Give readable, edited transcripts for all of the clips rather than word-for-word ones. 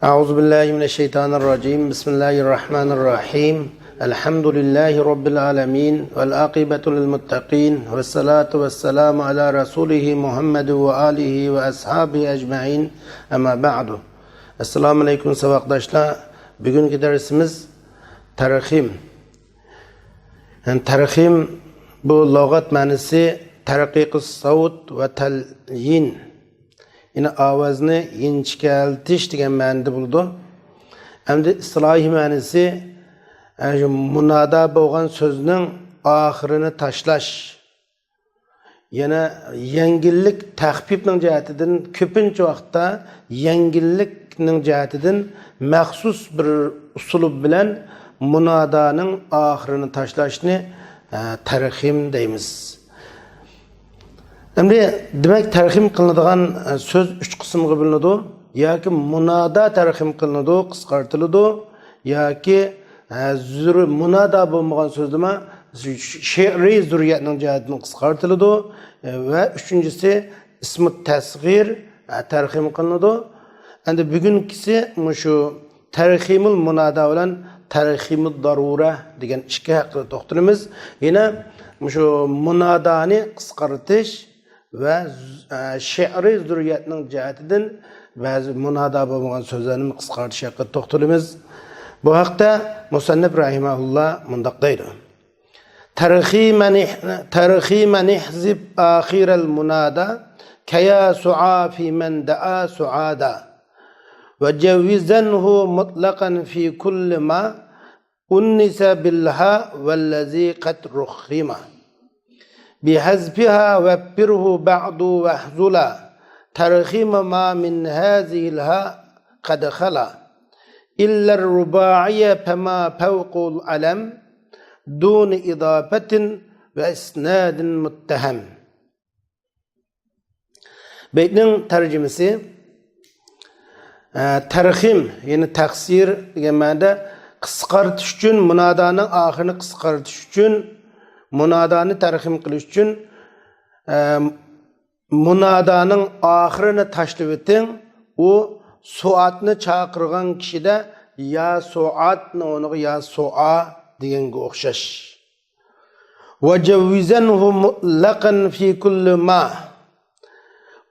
أعوذ بالله من الشيطان الرجيم بسم الله الرحمن الرحيم الحمد لله رب العالمين والعاقبة للمتقين والصلاة والسلام على رسوله محمد وآله وأصحابه أجمعين أما بعد السلام عليكم سباقداشlar. Bugünkü dersimiz tarhim. Tarhim bu lügat manisi tarqiqus savut ve talyin. Yine avazını inçkeltiş degan ma'noda bo'ldi. Endi istilohiy ma'nosi munada bo'lgan so'zning oxirini tashlash. Yana yengillik tahfifning jihatidan ko'pincha vaqtda yengillikning jihatidan maxsus bir usulub bilan munadaning oxirini tashlashni tarhim deymiz. Endi demek tarhim qilinadigan söz 3 qismga bo'linadi. Yoki munada tarhim qilinadi, qisqartiriladi, yoki munada bo'lmagan so'zlama she'riy zurriyatning jihatidan qisqartiriladi va uchinchisi ismi tasg'ir tarhim qilinadi. Endi bugunkisi shu tarhimul munada bilan tarhimud darura degan ikki haqida to'xtalamiz. Yana shu munadani qisqartish ve şi'ri zürriyetinin cihatinden bazı munada bo'lmagan so'zlarni qisqartish haqida to'xtalamiz. Bu haqda Musannif rahimahullah mundaq deydi. Tarhiman ihzib akhiral munada kaya su'a fi man da'a su'ada ve cevizanhu mutlaqan fi kulli ma unnisa bilha vellazi qad rukhima بحذفها وبره بعض وحزلا ترخيم ما من هذه الها قد خلا إلا الرباعية فما فوق العلم دون إضافة وإسناد متهم. Beytning tarjimasi tarhim yani taksir degan ma'noda qisqartish uchun munadaning oxirini qisqartish uchun munadani tarhim qilish uchun munadaning oxirini tashlab o'ting. U suatni chaqirgan kishida ya suatni o'rniga ya sua deganga o'xshash. Va javizanhu mutlaqan fi kulli ma.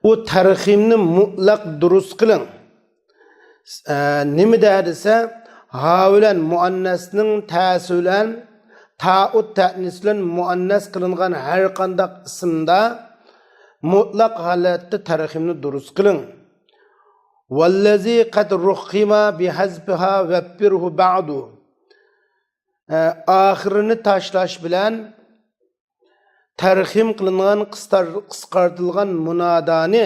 U tarhimni mutlaq durust qiling. Nima desa ha bilan muannasning ta'si bilan ta'ud ta'nislan muannas qilingan har qanday ismda mutlaq holatda tarhimni durust qiling. Vallazi qad rukhima bihazbiha va birhu ba'du. Oxirini tashlash bilan tarhim qilingan qisqartilgan munadani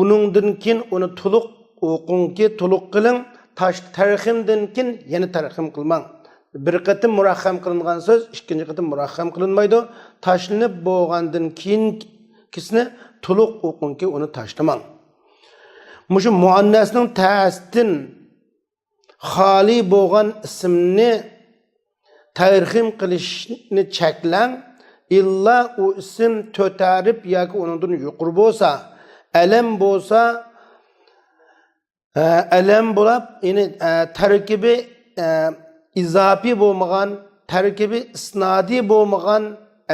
uningdan keyin uni to'liq o'qingki to'liq qiling. Tarhimdan keyin yana tarhim qilmang. Bir qatım murakham qilingan söz, ikkinchi qatım murakham qilinmaydi. Tashlanib bo'lgandan keyin kisni to'liq o'qingki uni tashlamang. Mushu muannasning ta'sidan xoli bo'lgan ismni tarhim qilishni cheklang. İlla u ism to'tarib yoki undan yuqori bo'lsa, alam bo'lsa, alam bo'lib, ya'ni tarkibi izafi bo'lmagan, tarkibi isnadi bo'lmagan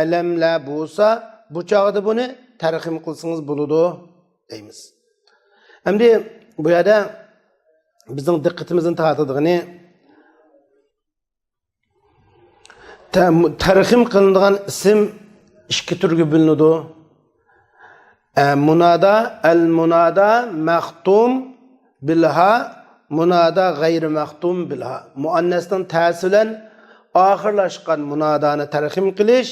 alamlar bo'lsa, bu chog'da buni tarhim qilsangiz bo'ladi deymiz. Endi bu yerda bizning diqqatimizni tortadigan tarhim qilinadigan ism ikki turga bo'linadi. Munada, al-munada maqtum bilha, munada g'ayri maqtum bilha. Muannasning ta'si bilan oxirlashgan munadani tarhim qilish,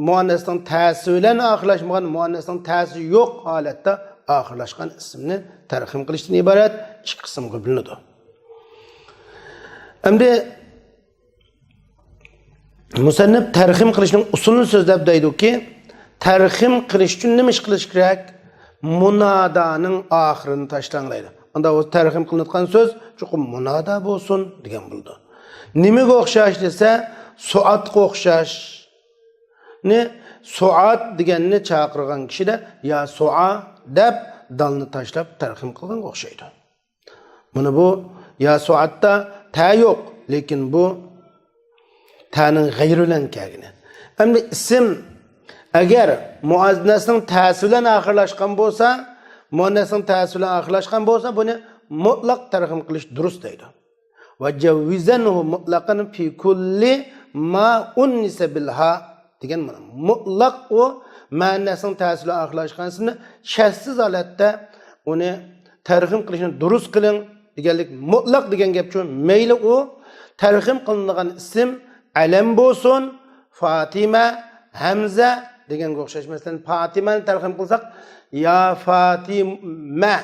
muannasning ta'si bilan oxirlashmagan muannasning ta'si yo'q holatda oxirlashgan ismni tarhim qilishdan iborat ikki qismga bo'linadi. Endi musannif tarhim qilishning usulini so'zlab deydiki, tarhim qilish uchun nima ish qilish kerak? Munadaning oxirini tashlang deydi. Unda o tarhim qilinayotgan so'z chuqur munada bo'lsin degan bo'ldi. Nimaga o'xshash desa, suatga o'xshash. Suat deganni chaqirgan kishida ya sua deb dalni tashlab tarhim qilganga o'xshaydi. Buni bu ya suatda ta yo'q, lekin bu ta'ning g'ayri bilan kelgan. Endi ism agar muannasning ta'si bilan oxirlashgan bo'lsa, muannasning ta'si bilan oxirlashgan bo'lsa, buni mutlaq tarhim qilish durust deydi. Va javizanhu mutlaqan fi kulli ma unnisa bilha degan mana mutlaq o ma'nasini ta'sili oxirlashgan ismni shartsiz holatda uni tarhim qilishni durust qiling deganlik mutlaq degan gap uchun mayli u tarhim qilingan ism alam bo'lsin, Fatima, Hamza deganga o'xshash. Masalan, Fatimani tarhim qilsak ya Fatima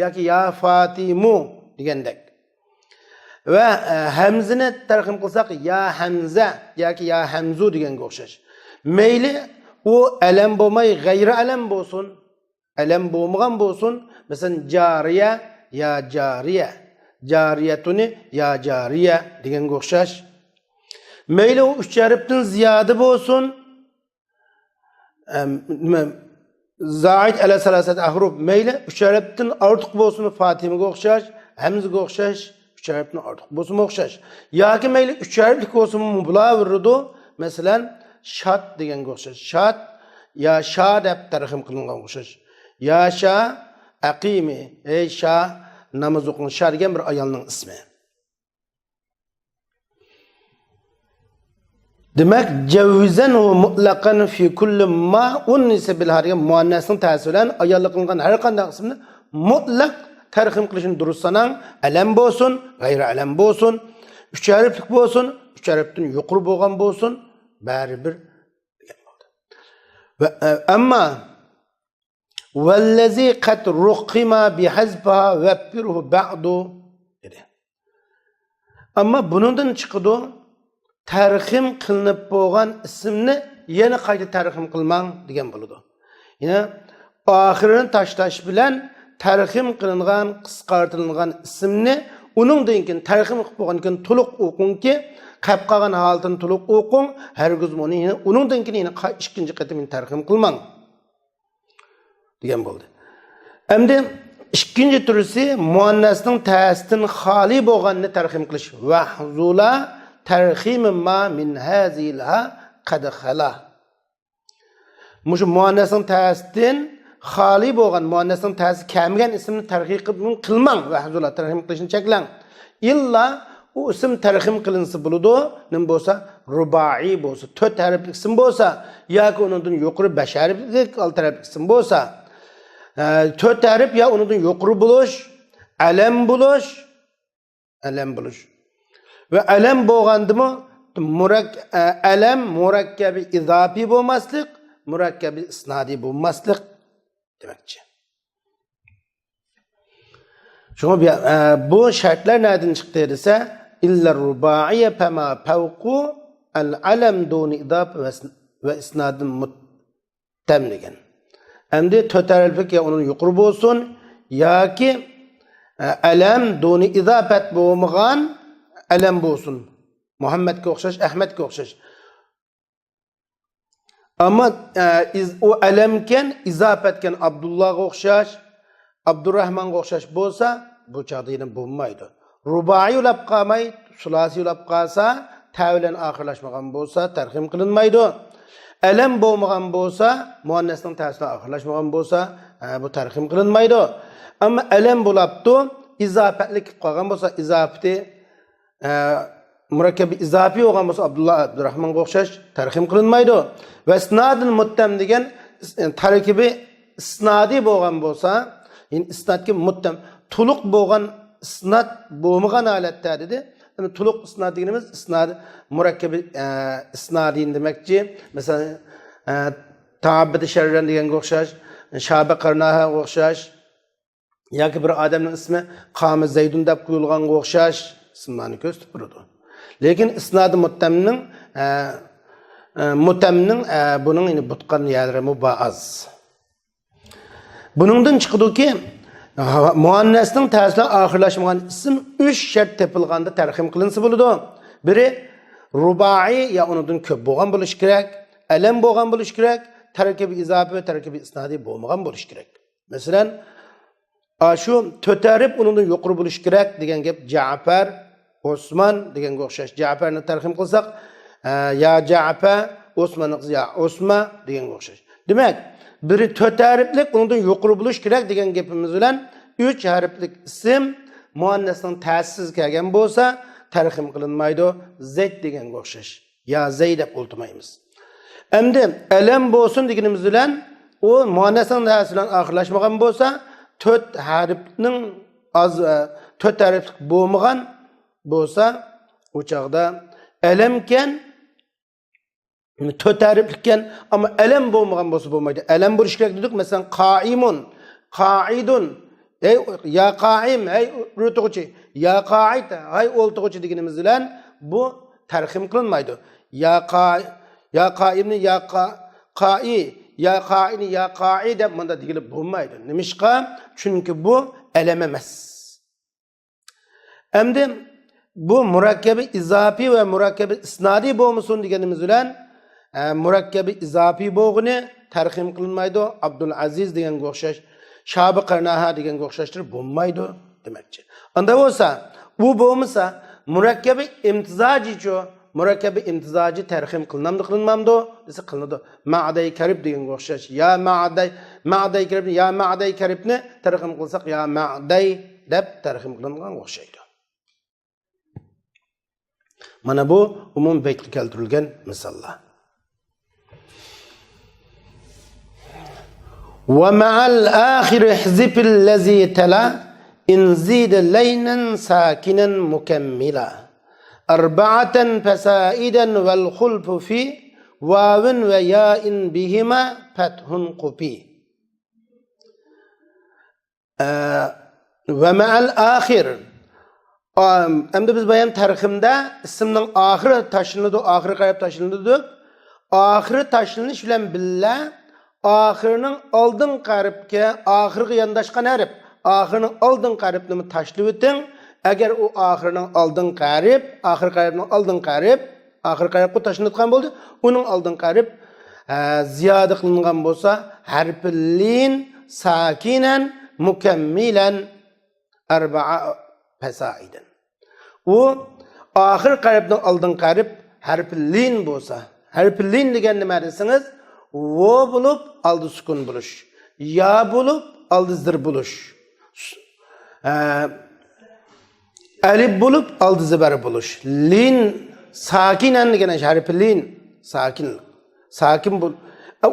yoki ya Fatimu degandek. Ve Hamzani tarhim qilsak ya Hamza yoki ya Hamzu deganga o'xshash. Mayli u alam bo'lmay g'ayri alam bo'lsin, alam bo'lmagan bo'lsin. Masalan, jariya ya jariya, jariyatuni ya jariya deganga o'xshash. Mayli u 3 harfdan ziyoda bo'lsin. Zaid ala salasat ahruf. Mayli 3 harfdan ortiq bo'lsin, Fatimaga o'xshash, Hamzaga o'xshash. 3 harfdan ortiq bo'lsin o'xshash. Yoki mayli 3 harflik bo'lsin, mublag'irdu. Masalan, shad deganga o'xshash. Shad ya sha deb tarhim qilingan o'xshash. Ya sha aqimi, ey sha namoz o'qing, sha degan bir ayolning ismi. Demak, javizanhu mutlaqan fi kulli ma unnisa bil degan muannasning ta'siri bilan ayollik qilingan har qanday ismni mutlaq tarhim qilishni durust sanang. Alam bo'lsin, g'ayri alam bo'lsin, 3 harflik bo'lsin, 3 harfdan yuqori bo'lgan bo'lsin, baribir degan bo'ldi. Va amma vallazi qad ruqima bihazfa wafirhu ba'du dedi. Amma bundan chiqdi tarhim qilinib bo'lgan ismni yana qayta tarhim qilmang degan bo'ladi. Yana oxirini tashlash bilan tarhim qilingan, qisqartirilgan ismni uningdan keyin tarhim qilib bo'lgandan keyin to'liq o'qingki, qolib qolgan holatini to'liq o'qing, hargiz buni yana uningdan keyin yana ikkinchi qatim tarhim qilmang degan bo'ldi. Endi ikkinchi turisi muannasning ta'sidan xoli bo'lganini tarhim qilish. Vahzula tarhim ma min hazilha qad khala. Mush muannasning ta'sidan xoli bo'lgan, muannasning ta'si kelmagan ismni tarhim qilmang, vahzula tarhim qilishni cheklang. İlla u ism tarhim qilinsa bo'ladi, nim bo'lsa rubai bo'lsa, 4 harfli ism bo'lsa yoki undan yuqori 5 harfli 6 harfli ism bo'lsa, 4 harf ya undan yuqori bo'lish, alam bo'lish. Ve alam bo'lgandimi alam murakkabi izofi bo'lmaslik, murakkabi isnadi bo'lmaslik demekçi. Şuna bu şartlar nereden çıktı dese illa rubaiye fema fawqu al alam dun idaf ve isnadın muttem degan. Endi 4 harflik ya onun yuqori bo'lsin yoki alam dun izafat bo'lmagan alam bo'lsin. Muhammedga o'xshash, Ahmedga o'xshash. Ama o alamken izafetken Abdullah'a o'xshash, Abdurrahman'a o'xshash bo'lsa, bu chaqda yana bo'lmaydi. Rubai ulab qolmay, sulasi ulab qolsa, ta bilan oxirlashmagan bo'lsa, tarhim qilinmaydi. Alam bo'lmagan bo'lsa, muannasning ta'siri oxirlashmagan bo'lsa, bu tarhim qilinmaydi. Ammo alam bo'libdi, izofatlik qolgan bo'lsa, izofati murakkabi izofi bo'lgan bo'lsa, Abdullah Abdurrahmonga o'xshash tarhim qilinmaydi. Va isnadul muttam degan tarkibi isnadi bo'lgan bo'lsa, yani isnadga muttam to'liq bo'lgan isnad bo'lmagan holatda dedi. Yani to'liq isnad deganimiz isnad murakkabi isnadi demakchi. Masalan, Ta'abbud Sharran deganga o'xshash, Shaba Qarnaha o'xshash yoki bir odamning ismi Qami Zaydun deb qo'yilganga o'xshash ismlarni ko'rsatib turadi. Lekin isnadi muttamning buning yani butqan yerlari mubaaz. Buningdan chiqdiki muannasning ta'siri oxirlashmagan ism 3 shart tepilganda tarhim qilinsa bo'ladi. Biri rubai ya undan ko'p bo'lgan bo'lish kerak, alam bo'lgan bo'lish kerak, tarkibi izofi va tarkibi isnadi bo'lmagan bo'lish kerak. Masalan, Aşu tötərib onundan yuqur buluş gerek degen gep Ja'far, Osman degenge oxşaş. Ja'farni tarxim qilsak, ya Ja'far, Osman'ın ya Osma degenge oxşaş. Demek, biri tötəriblik onundan yuqur buluş gerek degen gepimiz bilen 3 harflik isim muannesning ta'sissiz kelgan bo'lsa, tarxim qilinmaydi. Zayd degenge oxşaş. Ya Zayd deb o'ltirmaymiz. Endi alam bo'lsin deganimiz bilan o muannesning ta'sisi bilan oxirlashmagan bo'lsa, 4 harfning az 4 harflik bo'lmagan bo'lsa, o chaqda alamken 4 harflikken ama alam bo'lmagan bo'lsa bo'lmaydi. Alam bo'lish kerak dedik. Masalan, qaimun, qaidun, ey ya qaim, ey o'tiruvchi, ya qaid, hay o'tiruvchi deganimiz bilan bu tarxim qilinmaydi. Ya qaimni ya qai, ya qaini ya qaida bunda degilib bo'lmaydi. Nimishqa? Chunki bu alam emas. Endi bu murakkabi izofi ve murakkabi isnadi bo'lmasin deganimiz bilan murakkabi izofi bo'lg'ini tarxim qilinmaydi. Abdul Aziz deganga o'xshash, Shabi Qarnaha deganga o'xshashtir bo'lmaydi demakchi. Unda bo'lsa, bu bo'lmasa murakkabi imtizojicho, murakkabi imtizoji tarxim qilinamdi desa qilinadi. Ma'day karib deganga o'xshash. Ya ma'day karib, ya ma'day karibni tarxim qilsak ya ma'day deb tarxim qilingan o'xshaydi. Mana bu umum bekli keltirilgan misallar. Ve ma'al ahir ihzifil lezi tala in zide leynen sakinen mukemmila. Arba'aten fesaiden vel khulfu fi vavin ve ya'in bihima fethun qupi. Ve ma'al ahir Endi biz bayan tariximda ismning oxiri tashlanadi, oxiri qarab tashlanadi. Oxiri tashlanish bilan billa oxirining oldin qaribga oxiriga yondashgan harf, oxirining oldin qaribni tashlab o'ting. Agar u oxirining oldin qarib, oxir qaribning oldin qarib, oxir qaribga tashlanadigan bo'ldi, uning oldin qarib ziyoda qilingan bo'lsa, harflin sakinan mukammilan arba'a fasaiden. O ahir qaribning oldin qarib harfi lin bo'lsa, harfi lin degan nima desiniz? Vo bo'lib oldi sukun bo'lish, ya bo'lib oldi zir bo'lish, alif bo'lib oldi zibar bo'lish. Lin sakinan degan harfi lin sakin bo'l.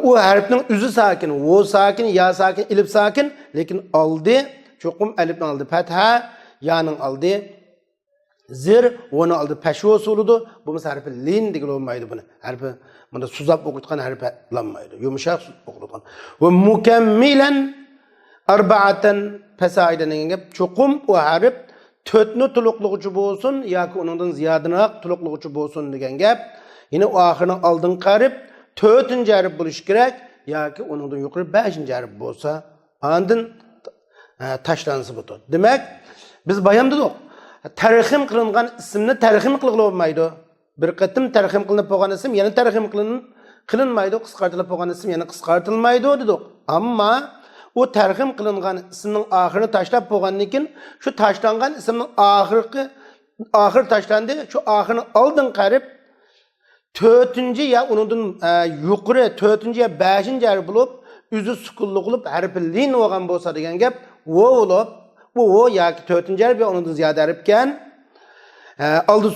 O harfning o'zi sakin, vo sakin, ya sakin, ilif sakin, lekin oldi cho'qim alifning oldi fatha, ya'ning oldi zir, onu aldı peşi usulüdü. Bu mesela harfi lin degil olmaydı bunu. Harfi bunda suzap okutkan harfi lanmaydı. Yumuşak okutkan. Ve mukemmilen arba'aten fesaiden degenge çokum o harf tötnü tuluqluğucu bolsun yoki onundan ziyadınaq tuluqluğucu bolsun degen gap. Yine o ahirinin aldın qarib 4-nji harf boluş gerek yoki onundan yuqori 5-nji harf bolsa andın taşlansı budur. Demek biz bayamdık. Tarxim qilingan ismni tarxim qilib olmaydi. Bir qatim tarxim qilinib bo'lgan ism yana tarxim qilinmaydi, qisqartirilib bo'lgan ism yana qisqartirilmaydi dedik. Ammo u tarxim qilingan ismning oxirini tashlab bo'lgandan keyin shu tashlangan ismning oxir tashlandi, shu oxirini oldin qarib 4-nji ya undan yuqori 4-nji ya 5-nji harf bo'lib, o'zi sukunli qilib harfi lin bo'lgan bo'lsa degan gap vo bo'lib bu o ya ki 4-nji harf ya onundan ziyade harfken aldı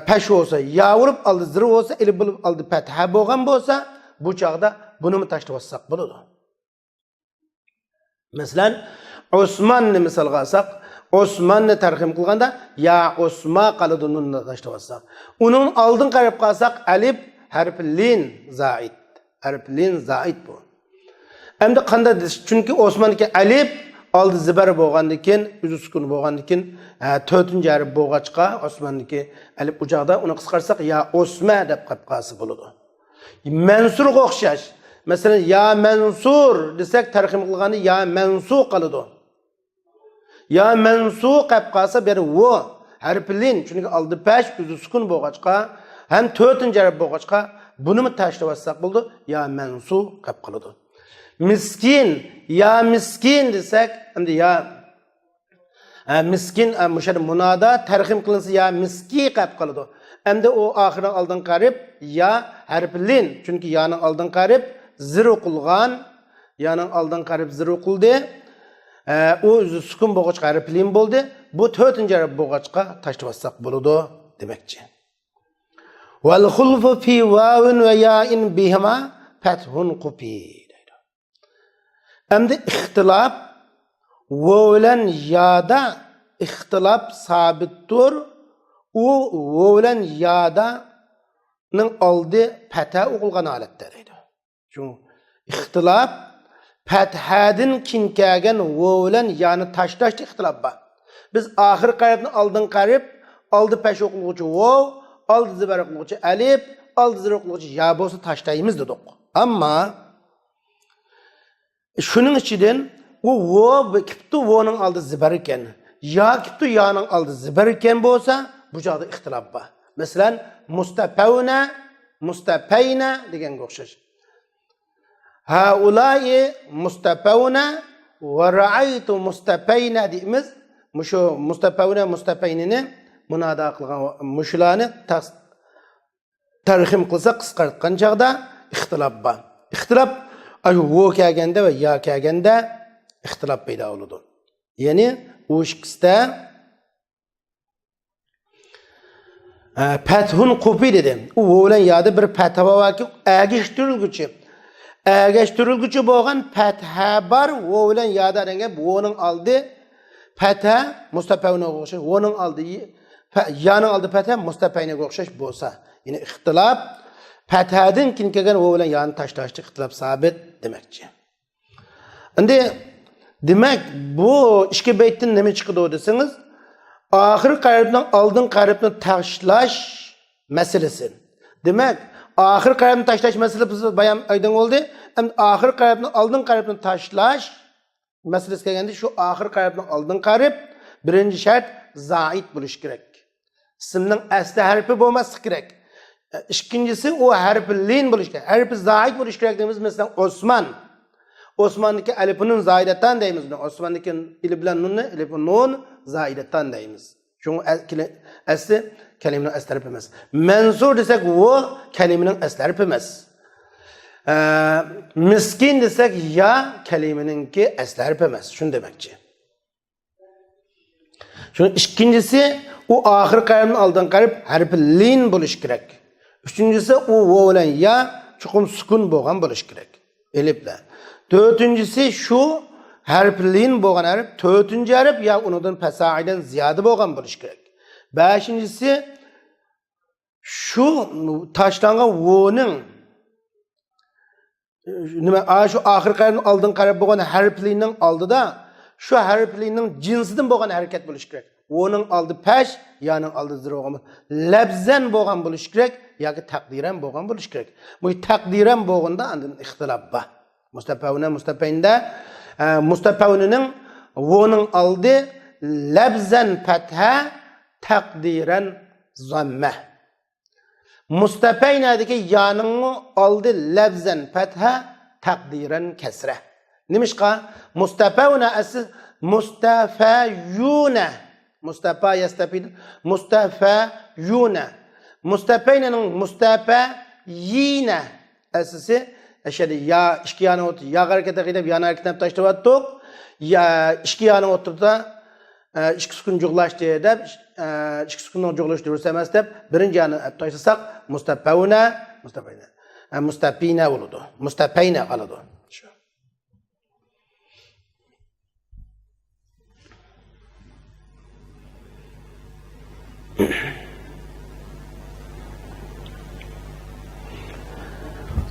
peş olsa ya vurup aldı zır olsa eli bulup aldı petha boğan olsa bu çağda bunu mu taşlavassak buludu. Mesela Osmanlı misal qalsak Osmanlı tarxim qılganda ya Osma qalıdı nunla taşlavassak. Onun aldın qarib qalsak alif harfi lin zaid. Harfi lin zaid bu. Endi qanda çünkü Osmanlıki alif aldı zibar bo'lgandan keyin, o'zi sukun bo'lgandan keyin 4-nji harf bo'lg'achqa Osmonniki alif ucaqda uni qisqarsak ya Osma deb qolib qolsa bo'ladi. Mansurga o'xshash. Masalan ya Mansur desak tarxim qilganda ya Mansu qoladi. Ya Mansu qolib qolsa beri vo harflin chunki oldi pesh o'zi sukun bo'lg'achqa ham 4-nji harf bo'lg'achqa buni tashlab bo'ldi ya Mansu qolib qoladi. Miskin, ya miskin desek, endi ya Miskin müşer munada terhim kılınsa ya miski qap qaladı. Endi o ahirın aldın qarib ya harflin. Çünkü yanın aldın qarib zir oqulgan. Yanın aldın qarib zir oquldu. O sukun boğaçqa harflin boldu. Bu 4-nji harf boğaçqa taşıvatsak boludu demekçi. Vel khulfu fi wawin ve ya'in bihima fathun qupi. Endi ihtilaf vovlen yada ihtilaf sabittur. O vovlen yada nın aldı pata oqulgan aletler deydi. Çünkü ihtilaf pathadin kinkagen vovlen yani taştaştı ihtilaf var. Biz ahir qaribni aldın qarib, aldı peş oqulgucu vov, aldı zibar oqulgucu alif, aldı zir oqulgucu ya bolsa taştayımız dedik. Ama şunun içinden o vo kiptu vo'nun aldı zibar iken, ya kiptu ya'nın aldı zibar iken bolsa bu jada ihtilaf var. Mesela mustapawna, mustapayna degan o'xshash. Haulayi mustapawna ve ra'aytu mustapayna deymiz. Mushu mustapawna mustapaynini munada qilgan mushlarni tarhim qilsa qisqartgan chaqda ixtilof bor. Ixtilof ayu vo kelganda va ya kelganda ixtilof paydo bo'ladi. Ya'ni u ikkisida fathun qupi dedi. U vo bilan yada bir fatha var ki agishtirilguchi. Agishtirilguchi bo'lgan fatha bar vo bilan yada degan vo'ning oldi fatha mustapawna o'xshash, vo'ning oldi ya'ning oldi fatha mustapaynaga o'xshash bo'lsa, ya'ni ixtilof fathadin kin kelgan vo bilan ya'ni tashlashdi ixtilof sabit demakchi. Endi demak bu ikki baytdan nima chiqdi desangiz, ahir qaribni oldin qaribni tashlash masalasi. Demak, ahir qaribni tashlash masalasi bayon aydın oldu. Hem ahir qaribni oldin qaribni tashlash masalasi kelganda shu ahir qaribni oldin qarib birinchi shart zaid bo'lish kerak. Ismning asli harfi bo'lmasi kerak. İkincisi o harfi lin bo'lish kerak. Harfi zaid bo'lish kerak deymiz. Mesela Osman. Osman'daki alifinin zaidatan deymiz. Osman'daki ilif bilan nunni, ilif nun zaidatan deymiz. Çünkü asli kelimenin asli harfi emas. Mansur desek o kelimenin asli harfi emas. Miskin desek ya kelimeninki asli harfi emas. Şunu demekçi. Şunun ikincisi o ahir qaribni oldin qarib harfi lin bo'lish kerak. Üçüncüsü o vo bilan ya chuqum sukun bo'lgan bo'lish kerak. Elif bilan. Dördüncüsü şu harflin bo'lgan harf, dördüncü harf ya unudan fasaiden ziyade bo'lgan bo'lish kerak. Beşincisi şu taşlangan vo'ning nima şu ahir qaribni oldin qarib bo'lgan harflining oldida şu harflining jinsidan bo'lgan harakat bo'lish kerak. Vo'ning oldi pash, ya'ning oldi zir bo'lgan. Labzan bo'lgan bo'lish kerak yoki taqdiran bo'lgan bo'lish kerak. Bu taqdiran bo'lganda andin ixtilof bor. Mustapawna mustapayinda mustapawnining vo'ning oldi labzan fatha taqdiran zamma. Mustapaynadagi ya'ning oldi labzan fatha taqdiran kasra. Nimishqa mustapawna asl mustafayuna. Mustafa yastafid mustafayuna. Mustapaynaning mustafayina asli Eşhedü ya iki yana otur, ya harekete gidip yana hareketine taştıvattık, ya iki yana oturda iki sükun cuglaştı edip, iki sükunun cuglaştı vursamaz edip, birinci yana taşısak mustapawna, mustapina olurdu, mustapayna olurdu.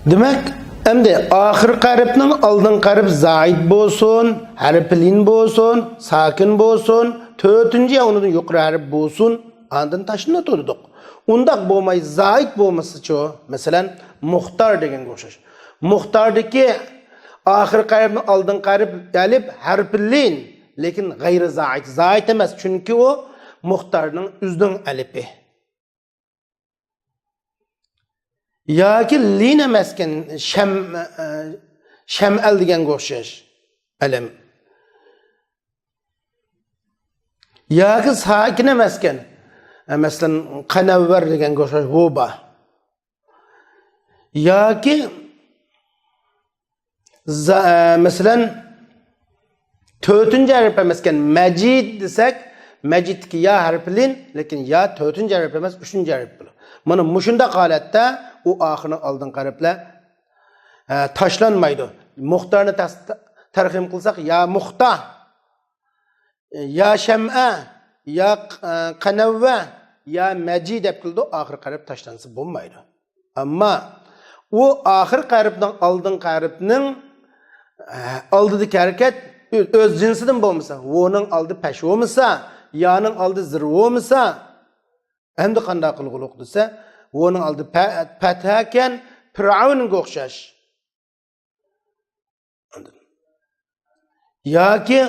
Demek Endi ahir qaribning oldin qarib zaid bo'lsin, harflin bo'lsin, sakin bo'lsin, to'rtinchi o'rnidan yuqori harf bo'lsin, andin tashlab turdik. Undaq bo'lmay zaid bo'lmasa-chi, masalan, muxtar deganga o'xshash. Muxtardagi ahir qaribni oldin qarib alif harflin, lekin g'ayri zaid. Zaid emas, chunki u muxtarning uzdun alifi. Yoki lin emasken sham'al deganga o'xshash alam. yoki sakin emas ekan. Masalan, qanavvar deganga o'xshash g'uba. Yoki masalan 4-chi harf emas ekan. Majid desak, majidki ya harflin, lekin ya 4-chi harf emas, 3-chi harf bo'lar. Mana mushunda holatda u oxirni oldin qarablar tashlanmaydi. Muxtarni tarxim qilsak, ya muxta, ya sham'a, ya qanavva, ya majid deb qildi, oxir qarab tashlansa bo'lmaydi. Ammo u oxir qaribdan oldin qaribning oldidagi harakat o'z jinsidan bo'lmasa, o'ning oldi pash bo'lmasa, yaning oldi zir bo'lmasa, endi qanday qilgulik desa, o'ning oldi fatha ekan, Fir'avnga o'xshash. Yoki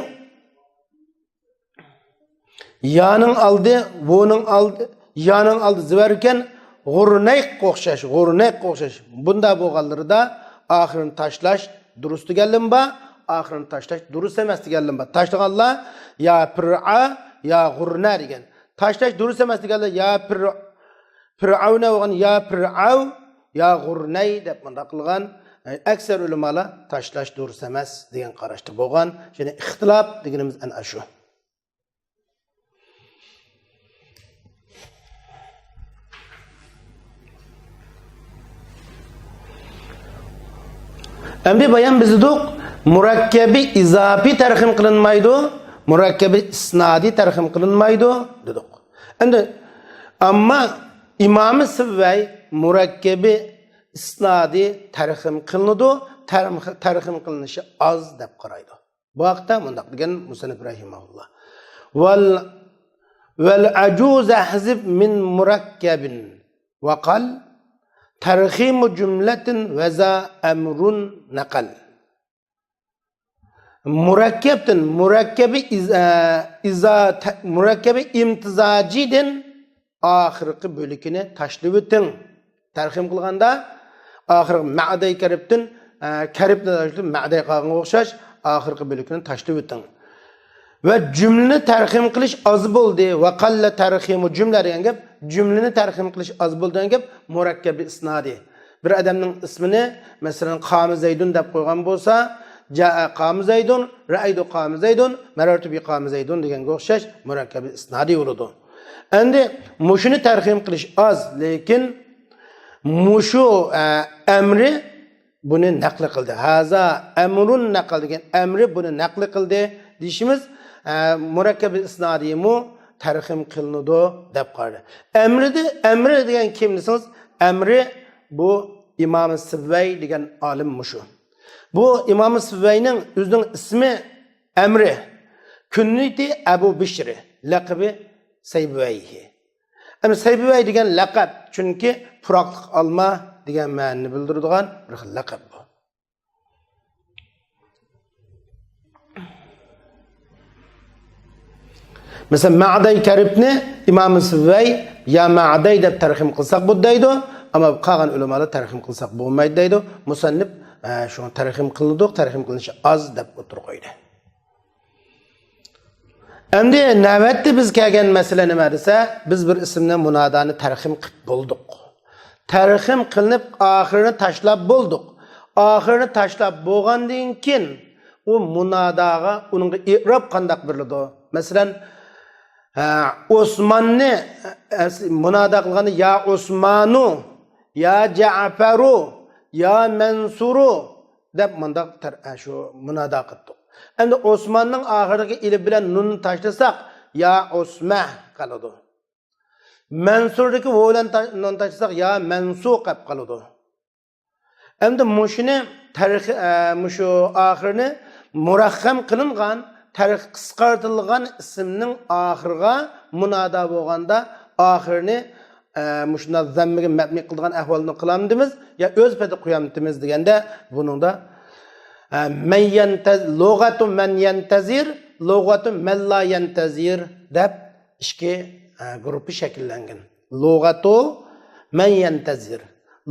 yaning oldi, o'ning oldi, yaning oldi zivar ekan, g'urnayqqa o'xshash. Bunda bo'lganlarida oxirini tashlash durust deganlim ba, oxirini tashlash durust emas deganlim ba. Tashlaganlar ya fir'a ya g'urna degan. Tashlash durust emas deganlar ya fir'avna bo'lgan ya fir'av ya g'urnay deb bunda qilgan. Aksar ulamolar tashlash durust emas degan qarashda bo'lgan. Ya'ni ixtilof deganimiz ana shu. Endi bayan bizdik murakkabi izofi tarxim qilinmaydi, murakkabi isnodi tarxim qilinmaydi dedik. Endi amma Imom Sivvay murakkabi isnodi tarxim qilinadi, tarxim qilinishi oz deb qaraydi. Bu vaqtda mundaq degan Musannif rahimahulloh. Wal ajuz ahzib min murakkabin wa qal tarxim jumlatin va za amrun naqal. Murakkabdan murakkabi imtizajidin oxirgi bo'likini tashlab o'ting. Tarxim qilganda oxirgi ma'day karibdan karibni tashlab ma'day qolganga o'xshash oxirgi bo'likini tashlab o'ting. Va jumlani tarxim qilish oz bo'ldi. Va qalla tarximu jumla degan gap, jumlani tarxim qilish oz bo'ldi degan gap murakkabi isnodi. Bir odamning ismini masalan Qami Zaydun deb qo'ygan bo'lsa, jaa Qami Zaydun, ra'aytu Qami Zaydun, marartu bi Qami Zaydun deganga o'xshash murakkabi isnodi bo'ladi. Endi mushuni tarxim qilish oz, lekin mushu amri buni naql qildi. Haza amrun naql degan amri buni naql qildi deyishimiz murakkabi isnodimu tarxim qilinadi deb qaradi. Amri degan kim desangiz, amri bu Imom Sivvay degan olim mushu. Bu Imom Sivvayning o'zining ismi Amri. Kunniti Abu Bishr, laqabi Saybivayhi. Ama Saybivay degan laqab, chunki puroqliq olma degan ma'noni bildiradigan bir xil laqab bu. Mesela Ma'day karibni Imom Sivvay ya Ma'day deb tarxim qilsak bu deydi, ama qolgan ulamolar tarxim qilsak bo'lmaydi deydi. Musannif shuni tarxim qildi, tarxim qilinishi oz deb o'tirib qo'ydi. Endi navbatda biz kelgan masala nima desa, biz bir ismni munodani tarxim qilib bo'ldik. Tarxim qilinib oxirini tashlab bo'ldik. Oxirini tashlab bo'lgandan keyin u munodaga uningga i'rob qandaq beriladi. Masalan, Osmanni munoda qilganda ya Osmanu, ya Ja'faru, ya Mansuru deb mundaq shu munoda qildik. Endi Osmanning oxirgi ilib bilan nun tashlasak ya Osma qoladi. Mansurdagi vo bilan nun tashlasak ya Mansuq qolib qoladi. Endi mushuni tarix mushu oxirini murakkam qilingan, tarix qisqartirilgan ismning oxiriga munoda bo'lganda oxirini mushuna zammiga mabni qilgan ahvolni qilamdimiz ya o'z payda qo'yamdimiz deganda buningda lug'atu man yantazir, lug'atu man la yantazir deb ikki guruhi shakllangan. Lug'atu man yantazir,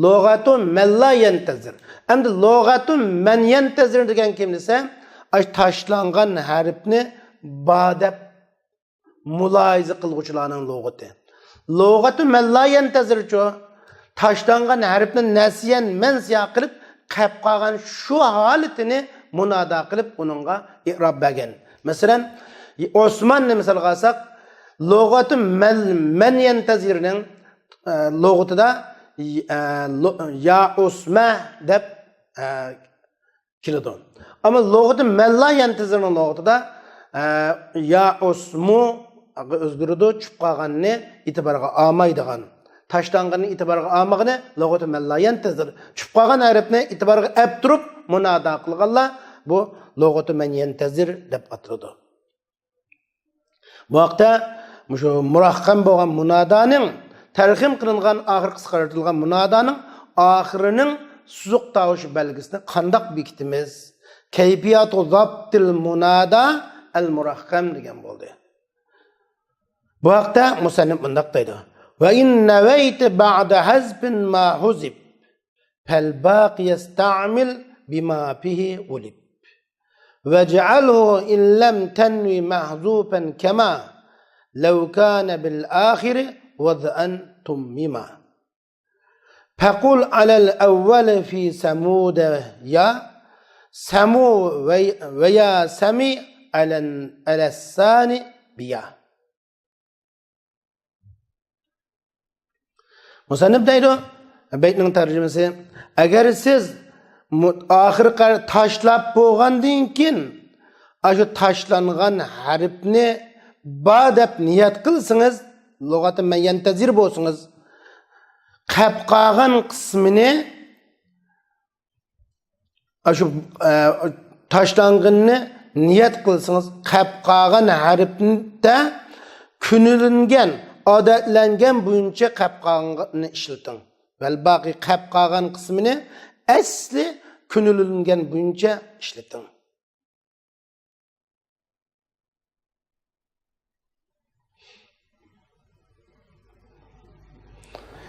lug'atu man la yantazir. Endi lug'atu man yantazir degan kim desa, tashlangan harfni ba deb muloyiza qilguvchilarning lug'ati. Lug'ati man la yantazirchu tashlangan harfni nasiyan mansiya qilib qilib qolgan shu holatini munoda qilib uningga i'rob bergan. Masalan, Osmonni misol qilsak, lug'ati man yantazirning lug'atida ya usma deb keladi. Ama lug'ati man la yantazirning lug'atida ya usmu o'zgardi, tushib qolganni e'tiborga olmaydigan. Tashlanganni e'tiborga olmagani lug'ati man la yantazir. Tushib qolgan harfni e'tiborga olib turib munoda qilganlar bu lug'ati man yantazir deb ataladi. Bu vaqtda shu murakkab bo'lgan munodaning tarhim qilingan oxir qisqartirilgan munodaning oxirining suzuq tovush belgisini qandoq bekitimiz? Kayfiyatu zabtil munada al murakkab degan bo'ldi. Bu vaqtda musannif bundoq deydi: "Va in nawayta ba'da hazbin ma huzib fal baqi yasta'mil bima fihi ulib. Waj'alhu in lam tanwi mahzufan kama law kana bil akhir wad'an tummima. Faqul 'ala al awwal fi samud ya samu wa ya sami 'ala as-sani biya." Musannif deydi, baytning tarjimasi: agar siz oxirgi tashlab bo'lgandan keyin shu tashlangan harfni ba deb niyat qilsangiz, lug'ati man yantazir bo'lsangiz, qilib qolgan qismini shu tashlanganni niyat qilsangiz, qilib qolgan harfda kunilingan odatlangan bo'yicha qilib qolganni ishlating. Val baqi qilib qolgan qismini asli kunilingan bo'yicha ishlating.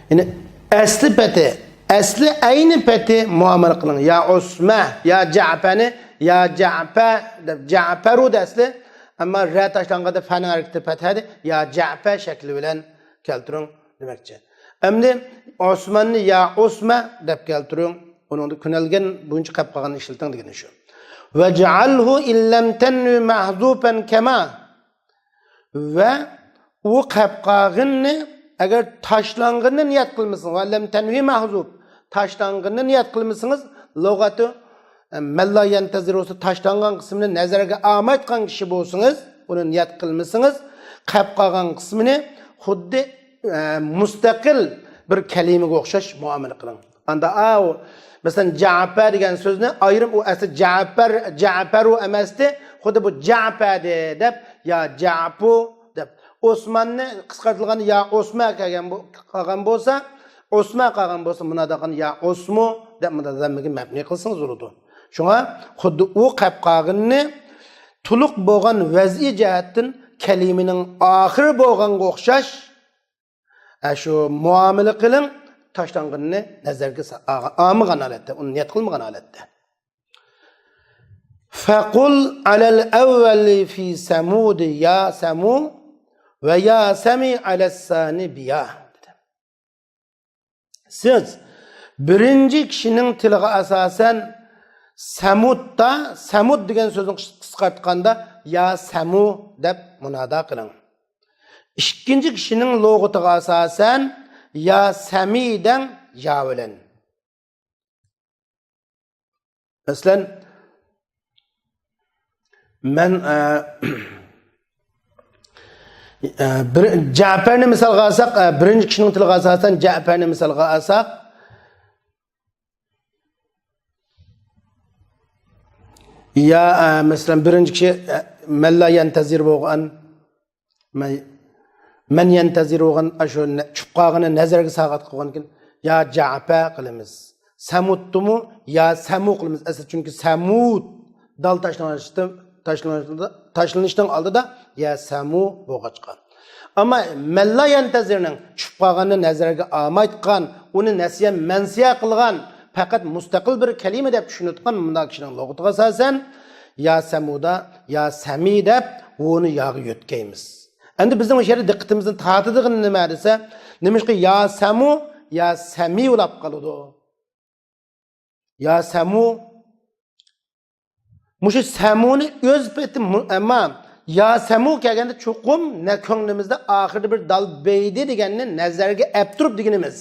Yani asli ayni pati muomala qiling. Ya Usma, ya Ja'fani, ya Ja'fa deb Ja'faru asli, amma ra tashlanganda fa'ning harakati pathadi, ya Ja'fa shakli bilan keltiring demakchi. Endi Osmanni ya Usma deb keltiring, uningda kunalgan bo'yicha qilib qolgan ishlating degani shu. Waj'alhu illam tanwi mahzufan kama, va u qilib qolganni agar tashlanganni niyat qilmasangiz, va lam tanwi mahzuf, tashlanganni niyat qilmasangiz, lug'ati man la yantazir bo'lsa tashlangan qismini nazarga olmayotgan kishi bo'lsangiz, uni niyat qilmasangiz, qilib qolgan qismini xuddi mustaqil bir kalimaga o'xshash muomala qiling. Anda masalan Ja'far degan so'zni ayrim u asli Ja'faru emasdi, xuddi bu Ja'fa deb ya Ja'fu deb Osmanni qisqartirilgan ya Osma qolgan bo'lsa, Osma qolgan bo'lsa, munodaqan ya Osmu deb mudazammiga mabni qilsangiz bo'ladi. Shunga xuddi u qilib qolganni to'liq bo'lgan vaz'i jihatdan kalimaning oxiri bo'lganga o'xshash shu muomala qiling, tashlanganni nazarga olmagan holatda, uni niyat qilmagan holatda. Faqul 'ala al-awwal fi samud ya samu va ya sami 'ala as-sani biya. Siz birinchi kishining tiliga asosan Samud degan so'zni qisqartganda ya samu deb munoda qiling. İkinci kişinin lug'atiga asosan ya samidan ya bilan. Masalan, men Ja'farni misolga olsak, birinchi kishining tiliga asosan Ja'farni misolga olsak, ya masalan birinchi kishi man la yantazir bo'lgan, man yantazir bo'lgan shu chuqqog'ini nazarga sag'at qilgan keyin ya Ja'fa qilamiz. Samudmi ya samu qilamiz. Asli chunki samud dal tashlanishdan oldida ya samu bo'lgan. Ammo man la yantazirning chuqqog'ini nazarga olmayotgan, uni nasiyan mansiya qilgan, faqat mustaqil bir kalima deb tushunayotgan bunday kishining lug'atiga asosan ya samuda ya sami deb uni yog'i yo'tkaymiz. Endi bizning o'sha yerda diqqatimizni tortadigan nima desa, nimishqa ya samu ya sami ulab qoladi. Ya samu mushu samuni o'z peti amma ya samu kelganda cho'qim ne ko'nglimizda oxirida bir dal beydi deganni nazarga olib turib deganimiz.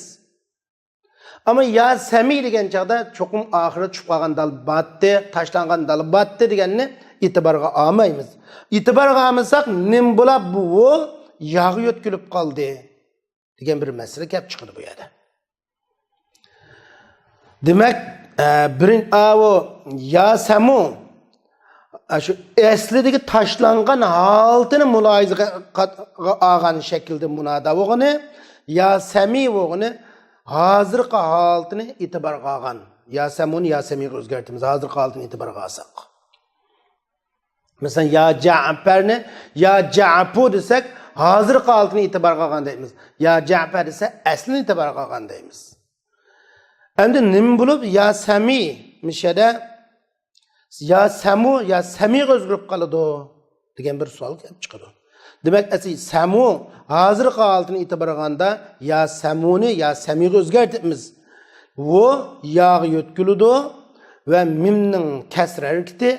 Ama ya sami degan chaqda cho'qim oxirida tushib qolgan dal batdi, tashlangan dal batdi deganni e'tiborga olmaymiz. E'tiborga olmasak nim bo'lib bu yog'i yo'tkilib qoldi degan bir masala kelib chiqadi bu yerda. Demak, birinchi o ya samu şu eslidagi tashlangan holatini muloyizaga olgan shaklda munada bo'lgani, ya sami bo'lgani hozirgi holatini e'tiborga olgan. Ya samuni ya samiga o'zgartimiz. Hozirgi holatini e'tiborga olsak. Mesela ya Ja'farni ya Ja'fu desak, hozirgi holatini e'tiborga olgan deymiz. Ya Ja'far desa aslini e'tiborga olgan deymiz. Endi nim bo'lib ya sami mishada ya samu ya samiga o'zgarib qoladi degan bir savol kelib chiqadi. Demak, samu hozirgi holatini e'tiborga olganda ya samuni ya samiga o'zgartimiz. Bu yog'i yo'tkiladi va mimning kasr harakati,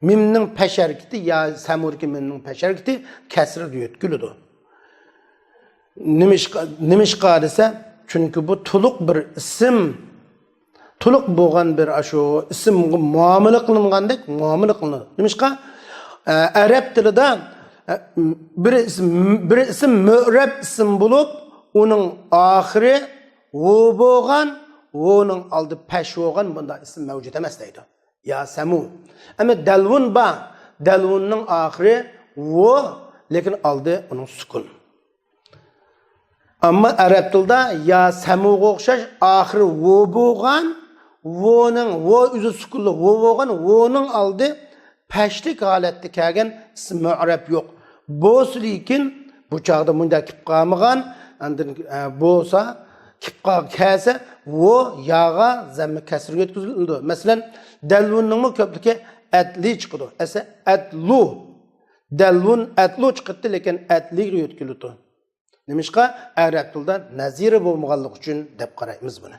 mimning pesh harakati ya samurki mimning pesh harakati kasr yo'tkiladi. Nimishqa desa, chunki bu to'liq bir ism, to'liq bo'lgan bir shu ismga muomala qilingandek muomala qilinadi. Nimishqa arab tilida bir ism mu'rab ism bo'lib, uning oxiri vo bo'lgan, voning oldi pesh bo'lgan bunday ism mavjud emas deydi. Ya samu. Ama dalvun ba, dalvunning oxiri vo, lekin oldi uning sukun. Amma arab tilida ya samuga o'xshash oxiri vo bo'lgan, voning vo o'zi sukunli vo bo'lgan, voning oldi pashlik holatda kelgan ism mu'rab yo'q. Bo'lsa lekin bu chaqda bunda kelib qolmagan, endi bo'lsa kelib kelsa vo yaga zammi kasr yetkazildi. Masalan, dalvunning ko'pligi atli chiqadi. Esa atlu. Dalvun atlu chiqdi, lekin atliga yetkazildi. Nimishqa arab tilida nazira bo'lmaganligi uchun deb qaraymiz buni.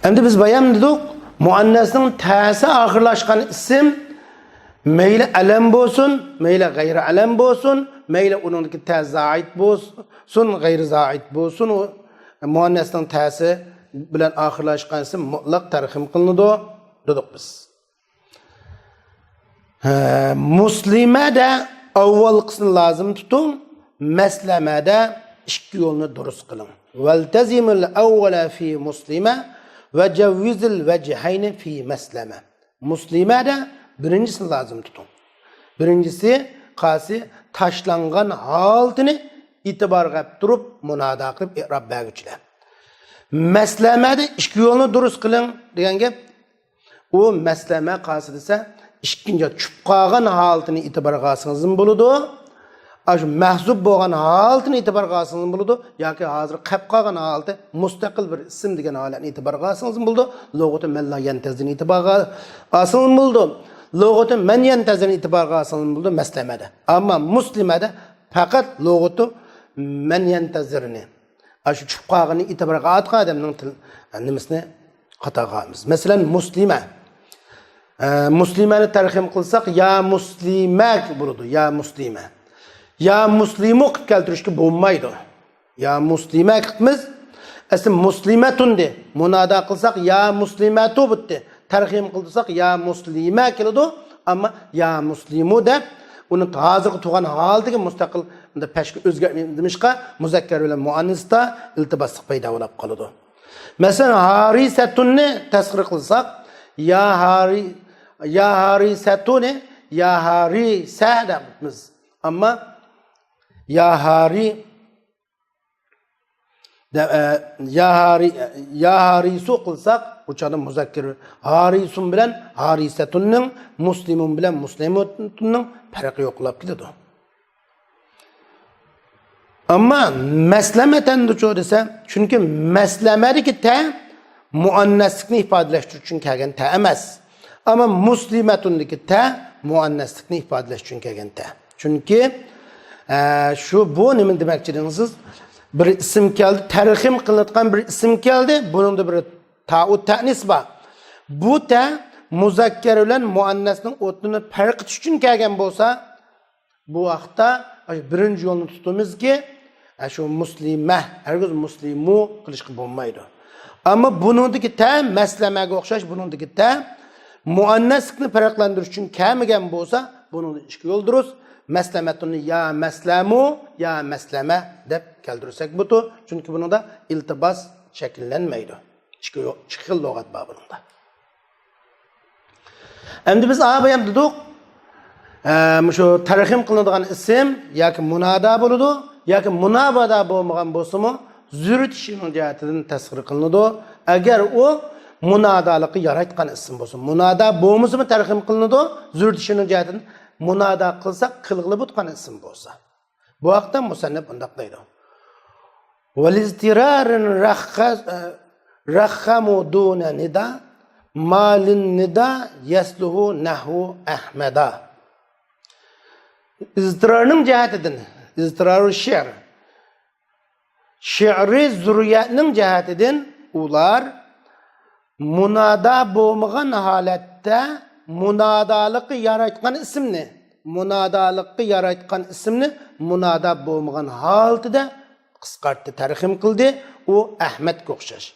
Endi biz bayan dedik, muannasning ta'si oxirlashgan ism meyli alam bo'lsin, meyli g'ayri alam bo'lsin, meyli uningki ta zaid bo'lsin, g'ayri zaid bo'lsin, muannasning ta'si bilan oxirlashgan ism mutlaq tarhim qilinadi dedik biz. Muslimada avval qismni lazım tutung, maslamada ikki yo'lni durust qiling. Valtazimul awwala fi muslima ve cevvizil vechhayni fi maslama. Muslimada birincisini lazım tutun. Birincisi qasi tashlangan holatini e'tiborga turib munada qilib i'rob berguchilar. Maslamada ikki yo'lni durust qiling degan gap. U maslama qasi desa ikkinchi tushib qolgan holatini e'tiborga olsangiz bo'ladi. Aş mahzub bo'lgan holatini e'tiborga olsangiz bo'ladi yoki hozir qolib qolgan holati mustaqil bir ism degan holatni e'tiborga olsangiz bo'ladi. Lug'ati man la yantazini e'tiborga olsangiz bo'ladi. Lug'ati man yantazini e'tiborga olsangiz bo'ladi maslamada. Ammo muslimada faqat lug'ati man yantazirni. Aş tushib qolganini e'tiborga olgan odamning nimasini qatag'amiz. Masalan, muslima. Muslimani tarhim qilsak ya muslimak bo'ladi, ya muslima. Ya muslimu qilib keltirishga bo'lmaydi. Ya muslima qilamiz. Asl muslimatun de. Munada qilsak ya muslimatu bitdi. Tarhim qilsak ya muslima keladi, ammo ya muslimu deb uni hozirgi tug'an holatiga mustaqil unda pashga o'zgartirishqa muzakkar bilan muannisda iltiboslik paydo bo'lib qoladi. Masalan, harisatunni tasghir qilsak ya harisatuni ya harisa deymiz. Ammo ya harisu qilsak uçada muzakkir harisun bilan harisatunning muslimun bilan muslimatunning farqi yo'qlab ketadi. Ammo maslamatan desa, chunki maslamadagi ta muannaslikni ifodalash uchun kelgan ta emas. Ama muslimetundaki te muannaslikni ifadalash uchun kelgan te. Chunki şu bu nima demakchiligisiz bir ism keldi, tarhim qilinadigan bir ism keldi. Buning da bir ta'u ta'nis bor. Bu ta muzakkar bilan muannasning o'tini farq etish uchun kelgan bo'lsa, bu vaqtda birinchi yo'lni tutamizki, shu muslima, hargiz muslimu qilishga bo'lmaydi. Ama buningdagi ta maslamaga o'xshash, buningdagi ta muannaslikni farqlantirish uchun kelmagan bo'lsa, buning ikki yo'l durust. Maslamatuni ya maslamu ya maslama deb keltirsak bu. Chunki buningda iltibos shakllanmaydi. Ikki xil lug'at bor buningda. Endi biz ham dedik, shu tarhim qilinadigan ism yoki munada bo'ladi, yoki munabada bo'lmagan bo'lsa-mu, zurtishining jihatidan tasvir qilinadi. Agar u munadalikni yaratgan ism bo'lsa, munada bo'lmasa-mu tarhim qilinadi, zurtishining jihatidan munada qilsak qilg'ili bo'lgan ism bo'lsa. Bu vaqtda musannif bunday deydi. Wal-iztirarin rakhamu duna nida malin nida yasluhu nahu ahmada. İztirarning jihatidan, iztirarul she'r. She'ri zurriyatning jihatidan ular munada bo'lmagan holatda munadalikni yaratgan ismni, munada bo'lmagan holatda qisqartdi, tarhim qildi. U Ahmadga o'xshash.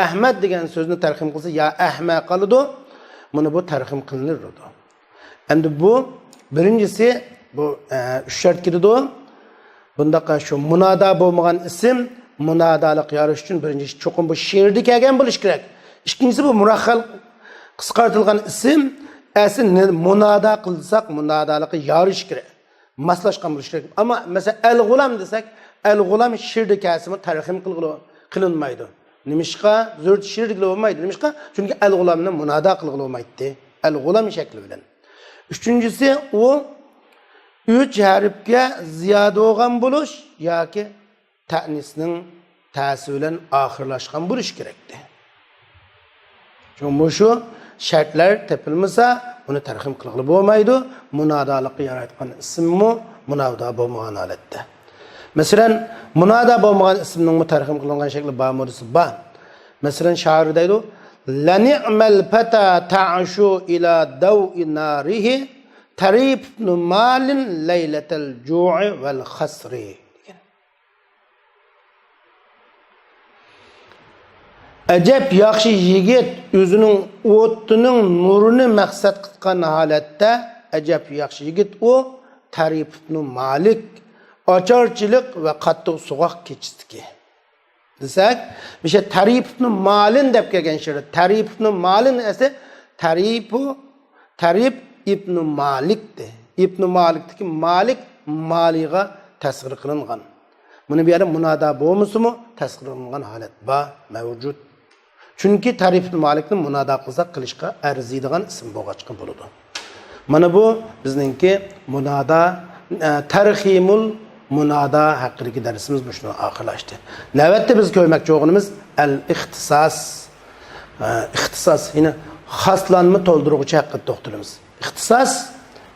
Ahmad degan so'zni tarhim qilsa ya ahma qoladi. Buni bu tarhim qilinadi. Endi bu birinchisi bu üç şart kirdi. Bundaqa şu munada bo'lmagan ism munadalik yaratish uchun birinchisi cho'qim bu she'rda kelgan bo'lish kerak. İkincisi bu murakhal qisqartirilgan ism asl munada qilsak munadalikni yaratish kerak. Maslashgan bo'lish kerak. Ama mesela el-g'ulam desak, el-g'ulam she'rda kelsa tarhim qilinmaydi. Nimishqa zo'r she'r bo'lmaydi. Nimishqa? Chunki el-g'ulamni munada qilg'ili bo'lmaydi. El-g'ulam shakli bilan. Üçüncüsü o 3 harfga ziyoda bo'lgan bo'lish yoki ta'nisning ta'si bilan oxirlashgan bo'lish kerakdi. Chunki shu shartlar topilmasa, uni tarhim qilg'ili bo'lmaydi. Munadalikni yaratgan ismmi munada bo'lmagan holatda. Masalan, munada bo'lmagan ismning tarhim qilingan shakli bormi? Masalan, shoir deydi: "La ni'mal fata ta'shu ila daw'i narihi tarif malin laylatal ju'i vel khasri." Acep yaxshi yigit o'zining o'tining nurini maqsad qilgan holatda, acep yaxshi yigit o tarifnu malik, ocharchilik va qattiq so'g'oq kechisdiki. Desak, o'sha tarifnu malin deb kelgan she'r. Tarifnu malin esa tarif ibn Malik'di. İbn Malik'deki Malik maliga tasg'ir qilingan. Buni bu yerda munada bo'lmasa-mu tasg'ir qilingan holat bor, mavjud. Chunki tarif ibn Malikni munada qilsak qilishga arziydigan ism bo'lg'achqa bo'ladi. Mana bu bizningki munada tarhimul munada haqidagi darsimiz bu shuni oxirlashdi. Navbatda biz ko'rmoqchi bo'lganimiz al-ixtisos. İxtisos, yine xaslanma to'ldiruvchi haqida to'xtalamiz. İxtisos,